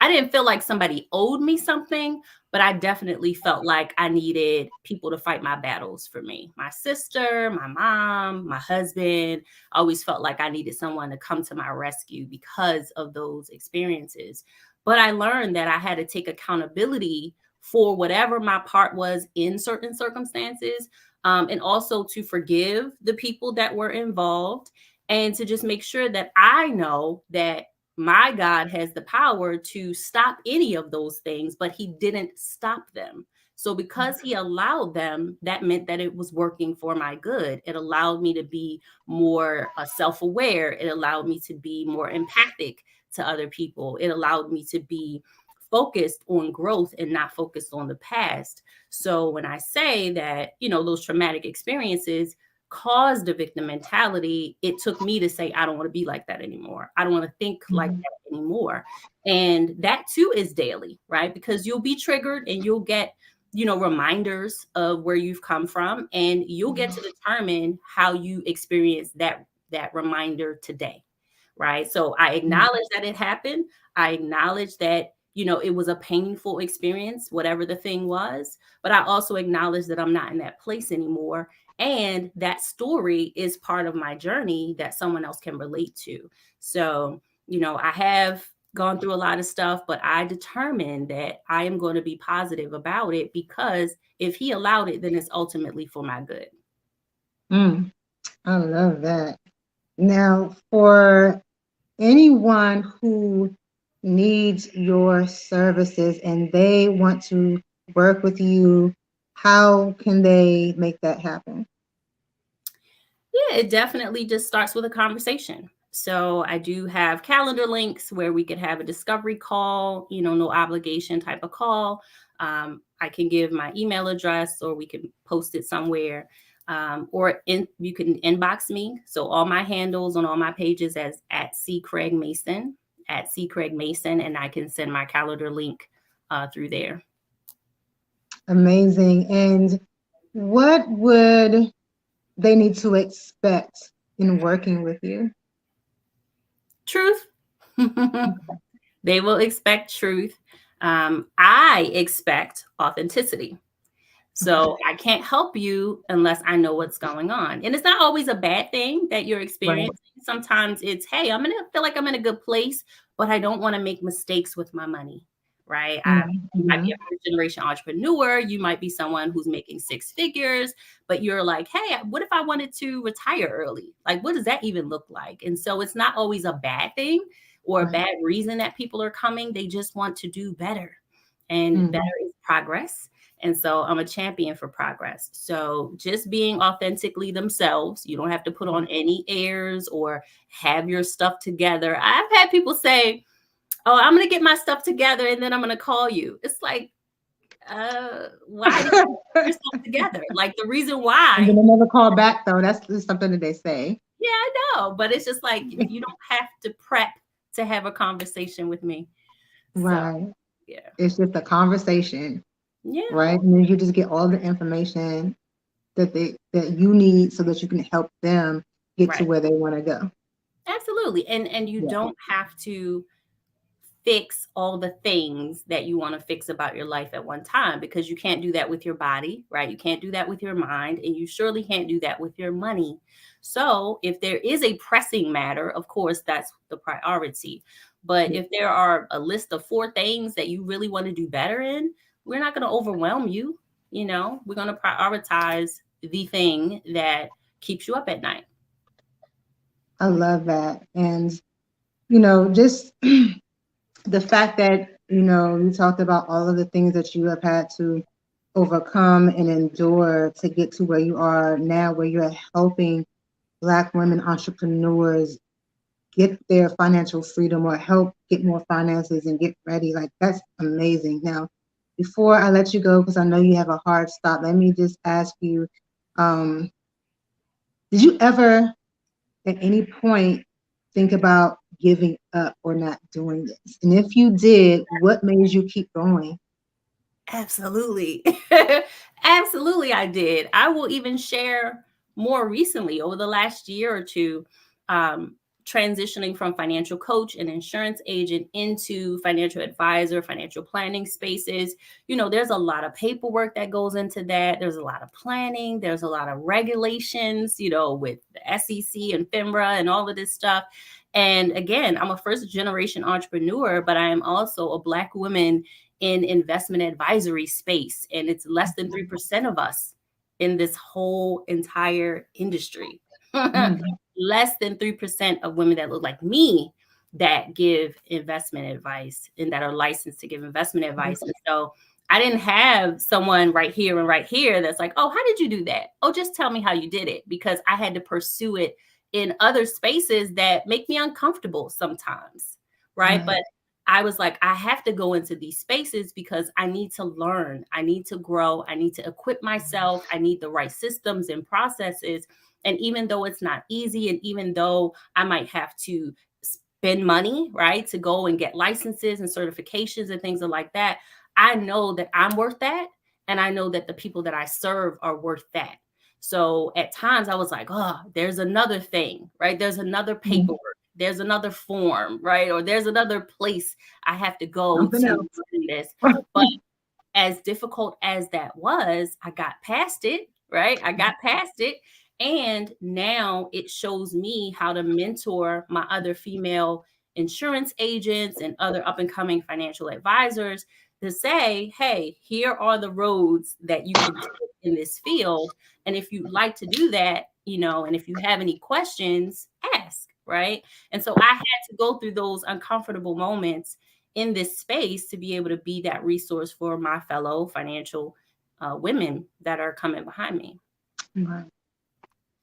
I didn't feel like somebody owed me something, but I definitely felt like I needed people to fight my battles for me. My sister, my mom, my husband. I always felt like I needed someone to come to my rescue because of those experiences. But I learned that I had to take accountability for whatever my part was in certain circumstances, and also to forgive the people that were involved, and to just make sure that I know that my God has the power to stop any of those things, but he didn't stop them. So because he allowed them, that meant that it was working for my good. It allowed me to be more self-aware. It allowed me to be more empathic to other people. It allowed me to be focused on growth and not focused on the past. So when I say that, those traumatic experiences caused a victim mentality, it took me to say, I don't want to be like that anymore. I don't want to think like that anymore. And that too is daily, right? Because you'll be triggered and you'll get, reminders of where you've come from, and you'll get to determine how you experience that reminder today, right? So I acknowledge that it happened. I acknowledge that, it was a painful experience, whatever the thing was, but I also acknowledge that I'm not in that place anymore. And that story is part of my journey that someone else can relate to. So, I have gone through a lot of stuff, but I determined that I am going to be positive about it, because if he allowed it, then it's ultimately for my good. I love that. Now, for anyone who needs your services and they want to work with you, how can they make that happen? Yeah, it definitely just starts with a conversation. So I do have calendar links where we could have a discovery call, no obligation type of call. I can give my email address, or we can post it somewhere, you can inbox me. So all my handles on all my pages as @CCraigMason, @CCraigMason, and I can send my calendar link through there. Amazing. And what would they need to expect in working with you? Truth. They will expect truth. I expect authenticity. So I can't help you unless I know what's going on. And it's not always a bad thing that you're experiencing. Right. Sometimes it's, hey, I'm going to feel like I'm in a good place, but I don't want to make mistakes with my money. right? You might Mm-hmm. be a first generation entrepreneur. You might be someone who's making six figures, but you're like, hey, what if I wanted to retire early? Like, what does that even look like? And so it's not always a bad thing or a Right. bad reason that people are coming. They just want to do better. And Mm-hmm. better is progress. And so I'm a champion for progress. So just being authentically themselves, you don't have to put on any airs or have your stuff together. I've had people say, oh, I'm going to get my stuff together and then I'm going to call you. It's like, why did you get your stuff together? Like the reason And why. then they never call back though. That's just something that they say. Yeah, I know. But it's just like, you don't have to prep to have a conversation with me. So, Right. yeah. It's just a conversation. Yeah. Right. And then you just get all the information that you need so that you can help them get to Right. where they want to go. Absolutely. And you don't have to fix all the things that you want to fix about your life at one time, because you can't do that with your body, right? You can't do that with your mind, and you surely can't do that with your money. So if there is a pressing matter, of course, that's the priority. But if there are a list of 4 things that you really want to do better in, we're not going to overwhelm you. You know, we're going to prioritize the thing that keeps you up at night. I love that. And, just the fact that, you talked about all of the things that you have had to overcome and endure to get to where you are now, where you're helping Black women entrepreneurs get their financial freedom or help get more finances and get ready. Like, that's amazing. Now, before I let you go, because I know you have a hard stop, let me just ask you, did you ever at any point think about giving up or not doing this? And if you did, what made you keep going? Absolutely. Absolutely, I did. I will even share more recently over the last year or two, transitioning from financial coach and insurance agent into financial advisor, financial planning spaces. There's a lot of paperwork that goes into that. There's a lot of planning. There's a lot of regulations, with the SEC and FINRA and all of this stuff. And again, I'm a first generation entrepreneur, but I am also a Black woman in investment advisory space. And it's less than 3% of us in this whole entire industry. Less than 3% of women that look like me that give investment advice and that are licensed to give investment advice. And so I didn't have someone right here and right here that's like, oh, how did you do that? Oh, just tell me how you did it, because I had to pursue it in other spaces that make me uncomfortable sometimes. Right. But I was like, I have to go into these spaces because I need to learn. I need to grow. I need to equip myself. I need the right systems and processes. And even though it's not easy, and even though I might have to spend money, right, to go and get licenses and certifications and things like that, I know that I'm worth that. And I know that the people that I serve are worth that. So at times I was like, oh, there's another thing, right? There's another paperwork. There's another form, right? Or there's another place I have to go to do this. But as difficult as that was, I got past it, right? I got past it. And now it shows me how to mentor my other female insurance agents and other up and coming financial advisors to say, hey, here are the roads that you can take in this field. And if you'd like to do that, and if you have any questions, ask, right? And so I had to go through those uncomfortable moments in this space to be able to be that resource for my fellow financial women that are coming behind me. Right.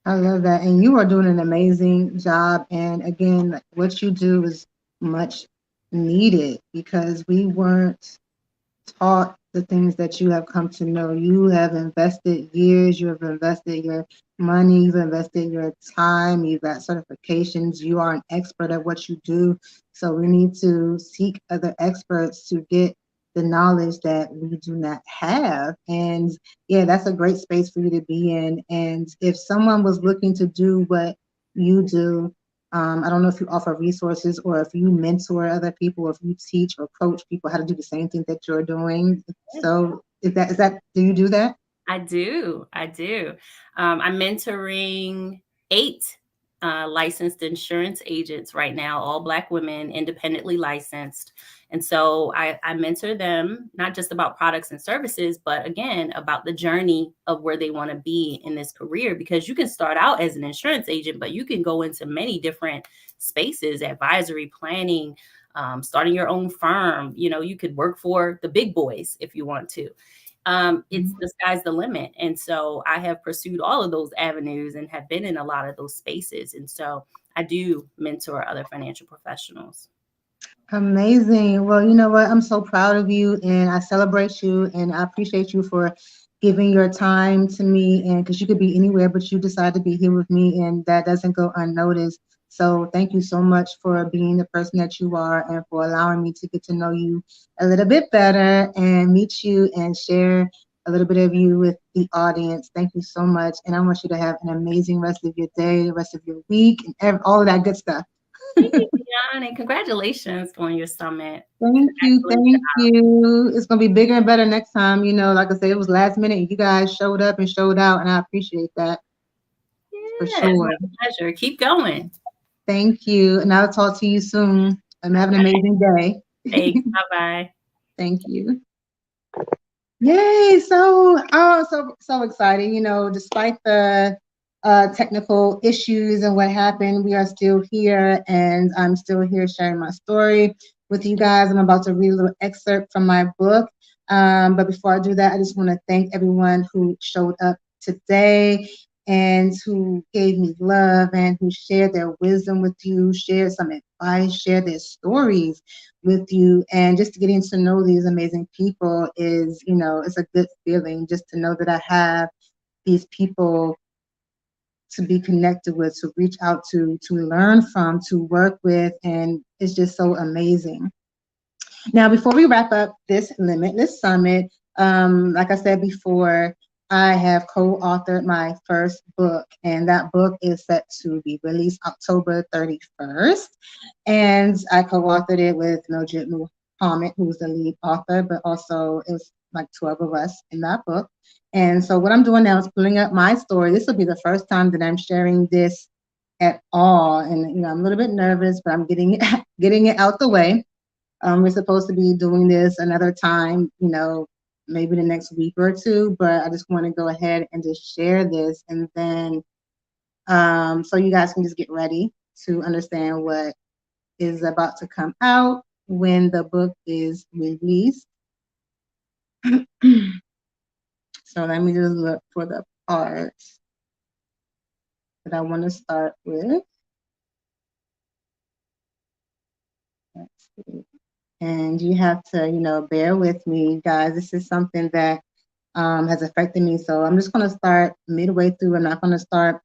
I love that. And you are doing an amazing job. And again, what you do is much needed because we weren't taught the things that you have come to know. You have invested years, you have invested your money, you've invested your time, you've got certifications, you are an expert at what you do. So we need to seek other experts to get the knowledge that we do not have. And yeah, that's a great space for you to be in. And if someone was looking to do what you do, I don't know if you offer resources or if you mentor other people, or if you teach or coach people how to do the same thing that you're doing. So is that, do you do that? I do. I'm mentoring 8 licensed insurance agents right now, all Black women, independently licensed. And so I mentor them, not just about products and services, but again, about the journey of where they want to be in this career. Because you can start out as an insurance agent, but you can go into many different spaces, advisory, planning, starting your own firm. You know, you could work for the big boys if you want to. It's the sky's the limit. And so I have pursued all of those avenues and have been in a lot of those spaces. And so I do mentor other financial professionals. Amazing. Well, you know what? I'm so proud of you and I celebrate you and I appreciate you for giving your time to me, and because you could be anywhere, but you decide to be here with me and that doesn't go unnoticed. So thank you so much for being the person that you are and for allowing me to get to know you a little bit better and meet you and share a little bit of you with the audience. Thank you so much. And I want you to have an amazing rest of your day, the rest of your week, and all of that good stuff. Thank you, Dion, and congratulations on your summit. Thank you, thank you. It's gonna be bigger and better next time. You know, like I said, it was last minute and you guys showed up and showed out, and I appreciate that. For Yeah, sure. it's my pleasure. Keep going. Thank you. And I'll talk to you soon. And have an amazing day. Thanks. Bye-bye. Thank you. Yay. So excited. You know, despite the technical issues and what happened, we are still here, and I'm still here sharing my story with you guys. I'm about to read a little excerpt from my book. But before I do that, I just want to thank everyone who showed up today and who gave me love and who shared their wisdom with you, shared some advice, shared their stories with you. And just getting to know these amazing people is, you know, it's a good feeling just to know that I have these people to be connected with, to reach out to learn from, to work with, and it's just so amazing. Now, before we wrap up this Limitless Summit, like I said before, I have co-authored my first book, and that book is set to be released October 31st. And I co-authored it with Nojit Muhammad, who's the lead author, but also it was like 12 of us in that book. And so what I'm doing now is pulling up my story. This will be the first time that I'm sharing this at all. And, you know, I'm a little bit nervous, but I'm getting it out the way. We're supposed to be doing this another time, you know, maybe the next week or two, but I just want to go ahead and just share this, and then so you guys can just get ready to understand what is about to come out when the book is released. So let me just look for the parts that I want to start with. Let's see. And you have to, you know, bear with me, guys. This is something that has affected me. So I'm just going to start midway through. I'm not going to start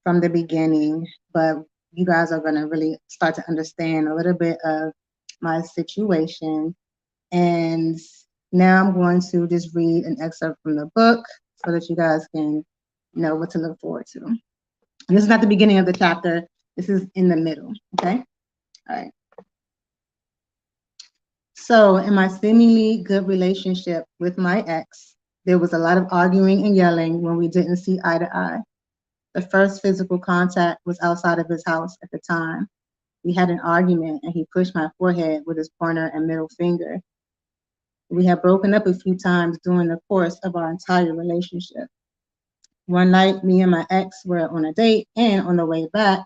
from the beginning, but you guys are going to really start to understand a little bit of my situation. And now I'm going to just read an excerpt from the book so that you guys can know what to look forward to. And this is not the beginning of the chapter. This is in the middle, okay? All right. So in my seemingly good relationship with my ex, there was a lot of arguing and yelling when we didn't see eye to eye. The first physical contact was outside of his house at the time. We had an argument and he pushed my forehead with his pointer and middle finger. We had broken up a few times during the course of our entire relationship. One night, me and my ex were on a date, and on the way back,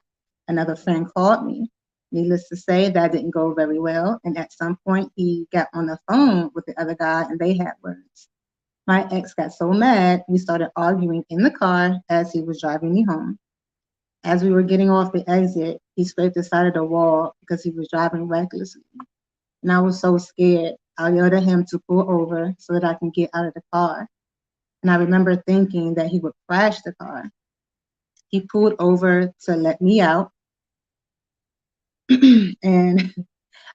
another friend called me. Needless to say, that didn't go very well, and at some point, he got on the phone with the other guy, and they had words. My ex got so mad, we started arguing in the car as he was driving me home. As we were getting off the exit, he scraped the side of the wall because he was driving recklessly. And I was so scared. I yelled at him to pull over so that I can get out of the car. And I remember thinking that he would crash the car. He pulled over to let me out. And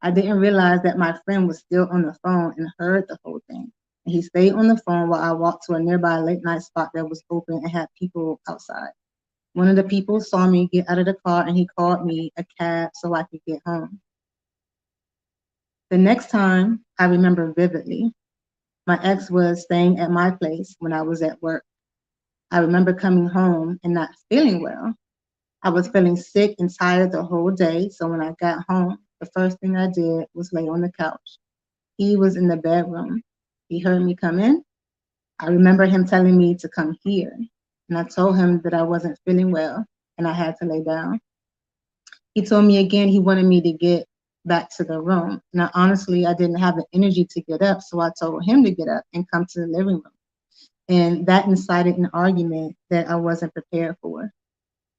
I didn't realize that my friend was still on the phone and heard the whole thing. And he stayed on the phone while I walked to a nearby late night spot that was open and had people outside. One of the people saw me get out of the car and he called me a cab so I could get home. The next time, I remember vividly. My ex was staying at my place when I was at work. I remember coming home and not feeling well. I was feeling sick and tired the whole day, so when I got home, the first thing I did was lay on the couch. He was in the bedroom. He heard me come in. I remember him telling me to come here, and I told him that I wasn't feeling well and I had to lay down. He told me again he wanted me to get back to the room. Now, honestly, I didn't have the energy to get up, so I told him to get up and come to the living room. And that incited an argument that I wasn't prepared for.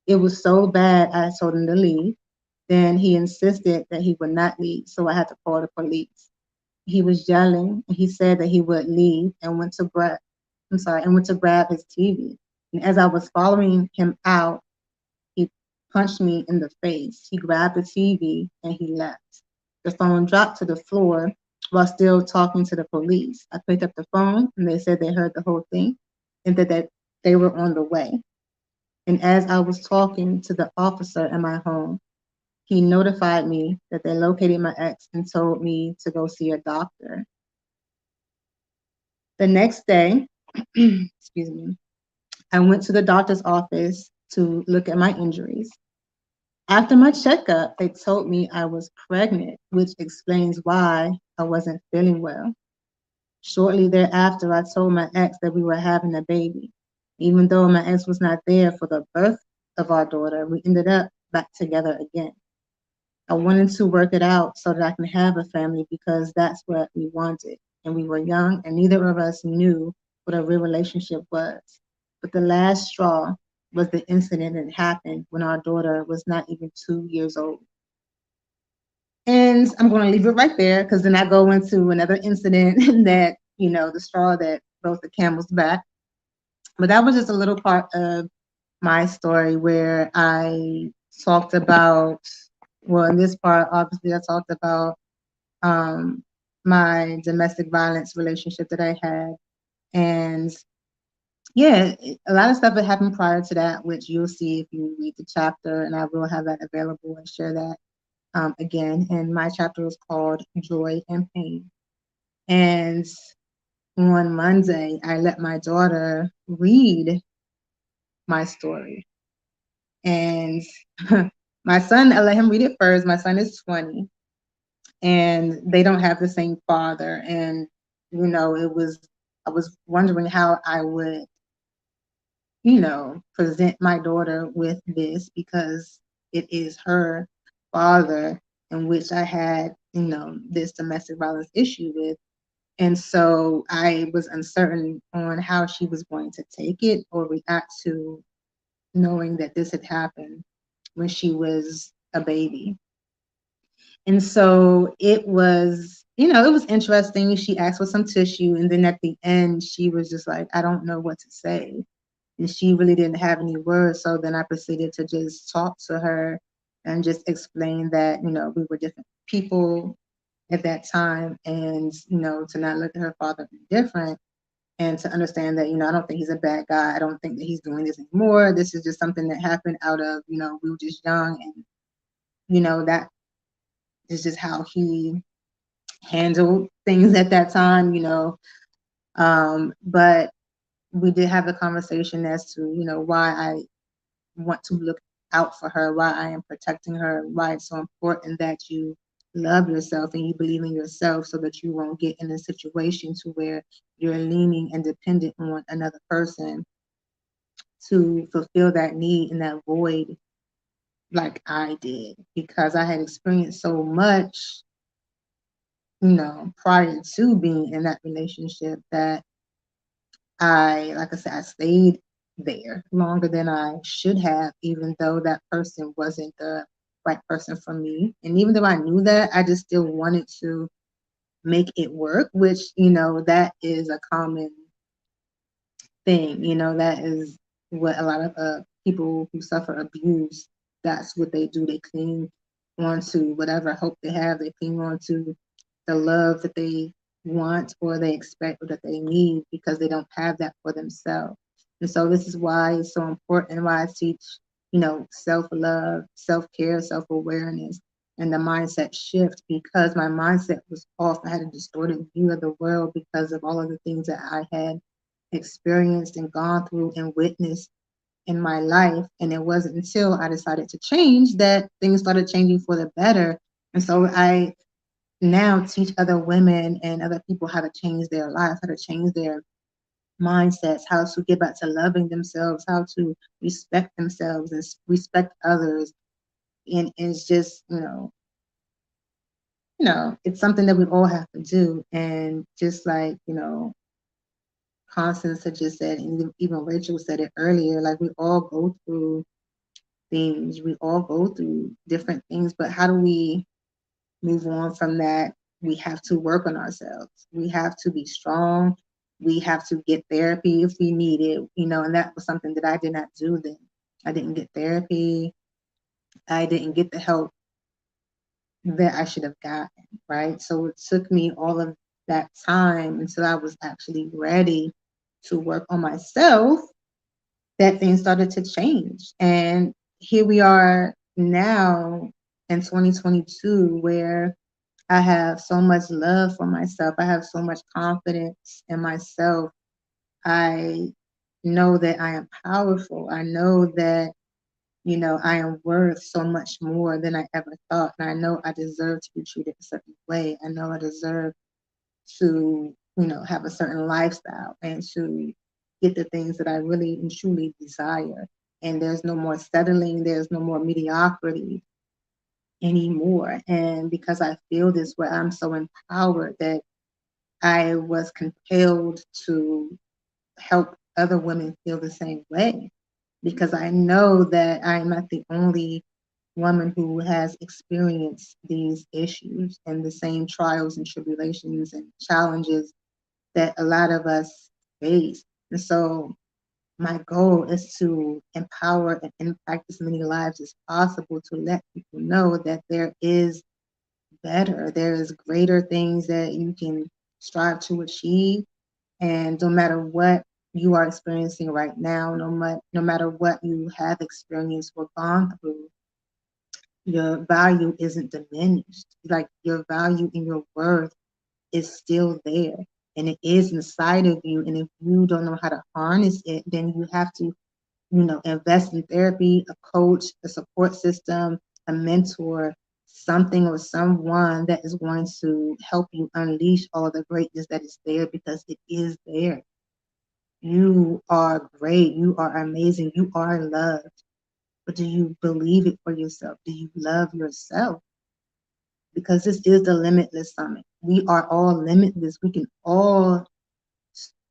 It was so bad, I told him to leave. Then he insisted that he would not leave, so I had to call the police. He was yelling, and he said that he would leave and went to grab his TV. And as I was following him out, he punched me in the face. He grabbed the TV and he left. The phone dropped to the floor while still talking to the police. I picked up the phone and they said they heard the whole thing and that they were on the way. And as I was talking to the officer in my home, he notified me that they located my ex and told me to go see a doctor. The next day, excuse me, I went to the doctor's office to look at my injuries. After my checkup, they told me I was pregnant, which explains why I wasn't feeling well. Shortly thereafter, I told my ex that we were having a baby. Even though my ex was not there for the birth of our daughter, we ended up back together again. I wanted to work it out so that I can have a family because that's what we wanted. And we were young and neither of us knew what a real relationship was. But the last straw was the incident that happened when our daughter was not even 2 years old. And I'm going to leave it right there because then I go into another incident that, the straw that broke the camel's back. But that was just a little part of my story where I talked about, well, in this part, obviously, I talked about my domestic violence relationship that I had. And yeah, a lot of stuff that happened prior to that, which you'll see if you read the chapter, and I will have that available and share that again. And my chapter is called Joy and Pain. And on Monday, I let my daughter read my story. And my son, I let him read it first. My son is 20, and they don't have the same father. And, I was wondering how I would present my daughter with this because it is her father in which I had, this domestic violence issue with. And so I was uncertain on how she was going to take it or react to knowing that this had happened when she was a baby. And so it was, it was interesting. She asked for some tissue. And then at the end, she was just like, I don't know what to say. And she really didn't have any words. So then I proceeded to just talk to her and just explain that, we were different people at that time. And, to not look at her father different and to understand that, I don't think he's a bad guy. I don't think that he's doing this anymore. This is just something that happened out of, we were just young and, that is just how he handled things at that time, but we did have a conversation as to, why I want to look out for her, why I am protecting her, why it's so important that you love yourself and you believe in yourself so that you won't get in a situation to where you're leaning and dependent on another person to fulfill that need and that void like I did, because I had experienced so much, prior to being in that relationship that like I said, I stayed there longer than I should have, even though that person wasn't the right person for me. And even though I knew that, I just still wanted to make it work, which, that is a common thing. That is what a lot of people who suffer abuse, that's what they do. They cling on to whatever hope they have. They cling on to the love that they want or they expect or that they need because they don't have that for themselves. And so this is why it's so important, why I teach, self-love, self-care, self-awareness, and the mindset shift, because my mindset was off. I had a distorted view of the world because of all of the things that I had experienced and gone through and witnessed in my life. And it wasn't until I decided to change that things started changing for the better. And so I now teach other women and other people how to change their lives, how to change their mindsets, how to get back to loving themselves, how to respect themselves and respect others. And it's just, it's something that we all have to do. And just like, Constance had just said, and even Rachel said it earlier, like we all go through things, we all go through different things, but how do we move on from that? We have to work on ourselves. We have to be strong. We have to get therapy if we need it, and that was something that I did not do then. I didn't get therapy. I didn't get the help that I should have gotten, right? So it took me all of that time until I was actually ready to work on myself that things started to change. And here we are now in 2022 where I have so much love for myself. I have so much confidence in myself. I know that I am powerful. I know that, I am worth so much more than I ever thought. And I know I deserve to be treated a certain way. I know I deserve to, have a certain lifestyle and to get the things that I really and truly desire. And there's no more settling, there's no more mediocrity anymore. And because I feel this way, I'm so empowered that I was compelled to help other women feel the same way, because I know that I'm not the only woman who has experienced these issues and the same trials and tribulations and challenges that a lot of us face. And so my goal is to empower and impact as many lives as possible, to let people know that there is better, there is greater things that you can strive to achieve. And no matter what you are experiencing right now, no matter what you have experienced or gone through, your value isn't diminished. Like your value and your worth is still there, and it is inside of you. And if you don't know how to harness it, then you have to, invest in therapy, a coach, a support system, a mentor, something or someone that is going to help you unleash all the greatness that is there, because it is there. You are great. You are amazing. You are loved. But do you believe it for yourself? Do you love yourself? Because this is the Limitless Summit. We are all limitless. We can all,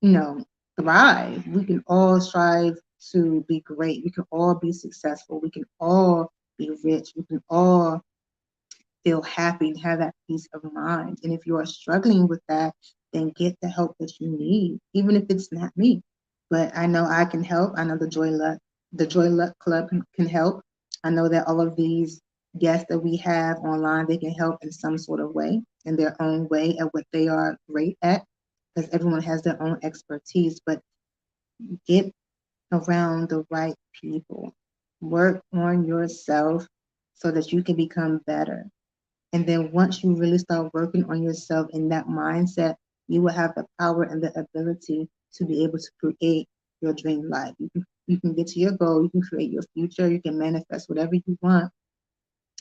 thrive. We can all strive to be great. We can all be successful. We can all be rich. We can all feel happy and have that peace of mind. And if you are struggling with that, then get the help that you need, even if it's not me. But I know I can help. I know the Joy Luck Club can help. I know that all of these guests that we have online, they can help in some sort of way, in their own way, at what they are great at, because everyone has their own expertise. But get around the right people. Work on yourself so that you can become better. And then once you really start working on yourself in that mindset, you will have the power and the ability to be able to create your dream life. You can get to your goal, you can create your future, you can manifest whatever you want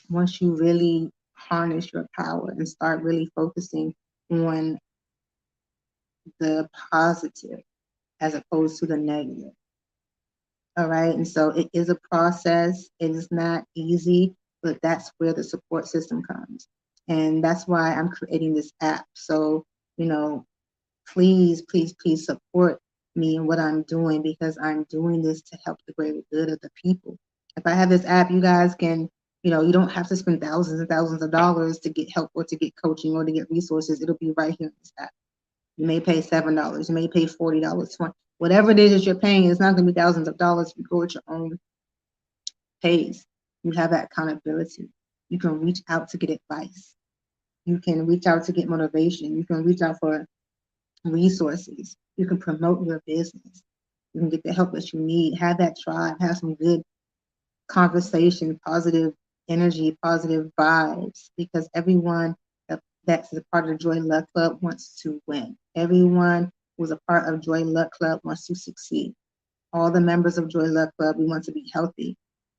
once you really harness your power and start really focusing on the positive as opposed to the negative. All right. And so it is a process. It is not easy, but that's where the support system comes. And that's why I'm creating this app. So, please, please, please support me in what I'm doing, because I'm doing this to help the greater good of the people. If I have this app, you guys can, you don't have to spend thousands and thousands of dollars to get help or to get coaching or to get resources. It'll be right here in this app. You may pay $7, you may pay $40, $20, whatever it is that you're paying. It's not going to be thousands of dollars. You go at your own pace. You have that accountability. You can reach out to get advice. You can reach out to get motivation. You can reach out for resources. You can promote your business. You can get the help that you need. Have that tribe. Have some good conversation, positive energy, positive vibes, because everyone that's a part of the Joy Luck Club wants to win. Everyone who's a part of Joy Luck Club wants to succeed. All the members of Joy Luck Club, we want to be healthy.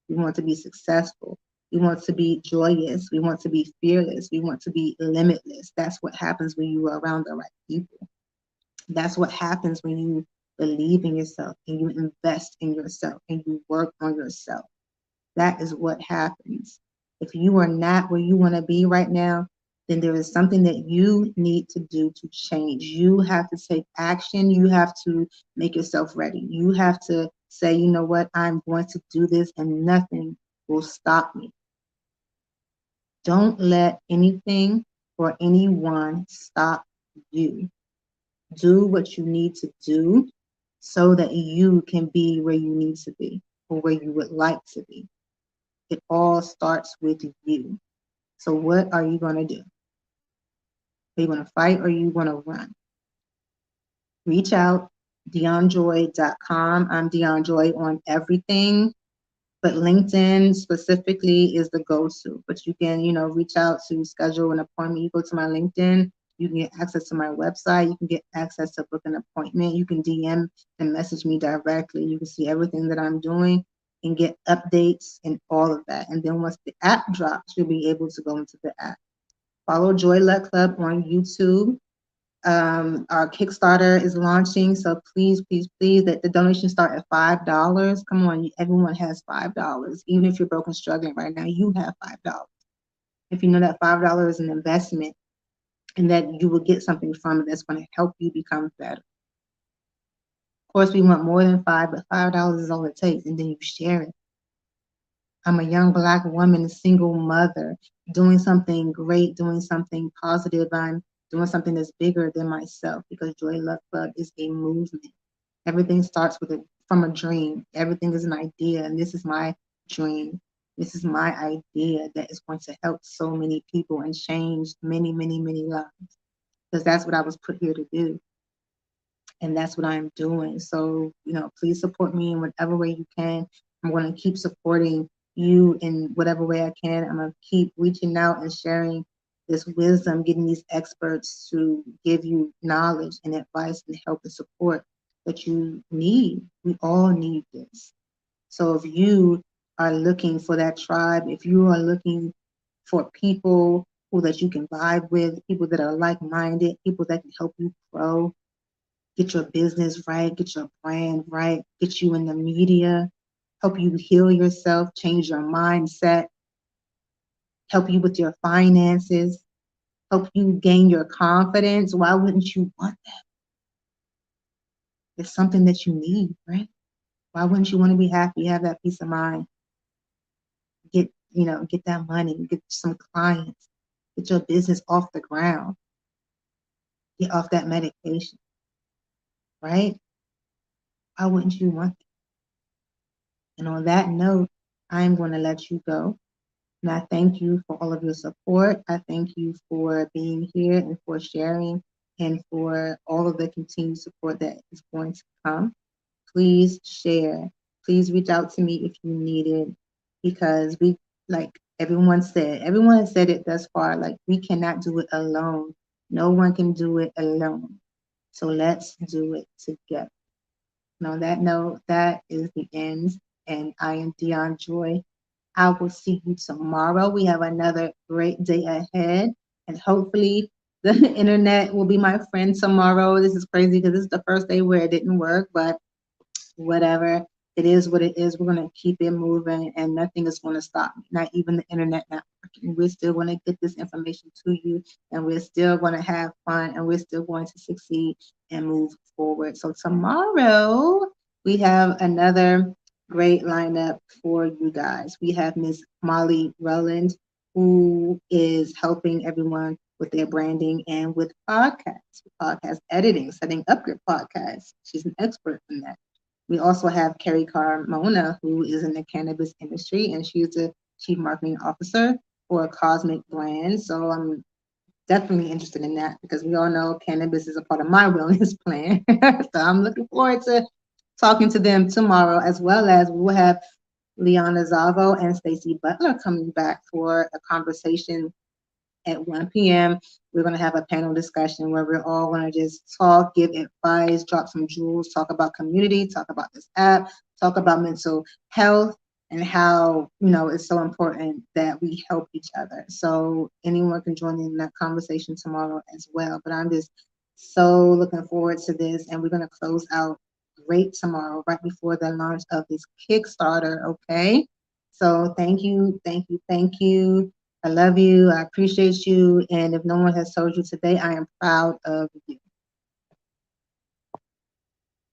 We want to be successful. We want to be joyous. We want to be fearless. We want to be limitless. That's what happens when you are around the right people. That's what happens when you believe in yourself and you invest in yourself and you work on yourself. That is what happens. If you are not where you want to be right now, then there is something that you need to do to change. You have to take action. You have to make yourself ready. You have to say, you know what, I'm going to do this and nothing will stop me. Don't let anything or anyone stop you. Do what you need to do so that you can be where you need to be or where you would like to be. It all starts with you. So what are you going to do? Are you going to fight or are you going to run? Reach out, DionJoy.com. I'm Dion Joy on everything, but LinkedIn specifically is the go-to. But you can, reach out to schedule an appointment. You go to my LinkedIn, you can get access to my website. You can get access to book an appointment. You can DM and message me directly. You can see everything that I'm doing and get updates and all of that. And then once the app drops, you'll be able to go into the app. Follow Joy Luck Club on YouTube. Our Kickstarter is launching, so please, please, please, that the donations start at $5. Come on, everyone has $5. Even if you're broke and struggling right now, you have $5. If you know that $5 is an investment and that you will get something from it that's going to help you become better. Of course, we want more than $5, but $5 is all it takes, and then you share it. I'm a young Black woman, a single mother, doing something great, doing something positive. I'm doing something that's bigger than myself because Joy Luck Club is a movement. Everything starts from a dream. Everything is an idea, and this is my dream. This is my idea that is going to help so many people and change many, many, many lives, because that's what I was put here to do. And that's what I'm doing. So, please support me in whatever way you can. I'm going to keep supporting you in whatever way I can. I'm going to keep reaching out and sharing this wisdom, getting these experts to give you knowledge and advice and help and support that you need. We all need this. So if you are looking for that tribe, if you are looking for people that you can vibe with, people that are like-minded, people that can help you grow, get your business right, get your brand right, get you in the media, help you heal yourself, change your mindset, help you with your finances, help you gain your confidence. Why wouldn't you want that? It's something that you need, right? Why wouldn't you want to be happy, have that peace of mind, get that money, get some clients, get your business off the ground, get off that medication, right? Why wouldn't you want that? And on that note, I'm going to let you go. And I thank you for all of your support. I thank you for being here and for sharing and for all of the continued support that is going to come. Please share. Please reach out to me if you need it, because like everyone has said it thus far, like we cannot do it alone. No one can do it alone. So let's do it together. And on that note, that is the end. And I am Dion Joy. I will see you tomorrow. We have another great day ahead. And hopefully the internet will be my friend tomorrow. This is crazy because this is the first day where it didn't work, but whatever. It is what it is. We're going to keep it moving and nothing is going to stop me, not even the internet not working. We're still going to get this information to you, and we're still going to have fun, and we're still going to succeed and move forward. So tomorrow we have another great lineup for you guys. We have Miss Molly Rowland, who is helping everyone with their branding and with podcast editing, setting up your podcast. She's an expert in that. We also have Carrie Carmona, who is in the cannabis industry, and she's the Chief Marketing Officer for Cosmic Brands. So I'm definitely interested in that because we all know cannabis is a part of my wellness plan. So I'm looking forward to talking to them tomorrow, as well as we'll have Liana Zavo and Stacey Butler coming back for a conversation at 1 p.m. We're going to have a panel discussion where we're all going to just talk, give advice, drop some jewels, talk about community, talk about this app, talk about mental health, and how, you know, it's so important that we help each other. So anyone can join in that conversation tomorrow as well. But I'm just so looking forward to this, and we're going to close out great tomorrow, right before the launch of this Kickstarter, okay? So thank you, thank you, thank you. I love you, I appreciate you, and if no one has told you today, I am proud of you.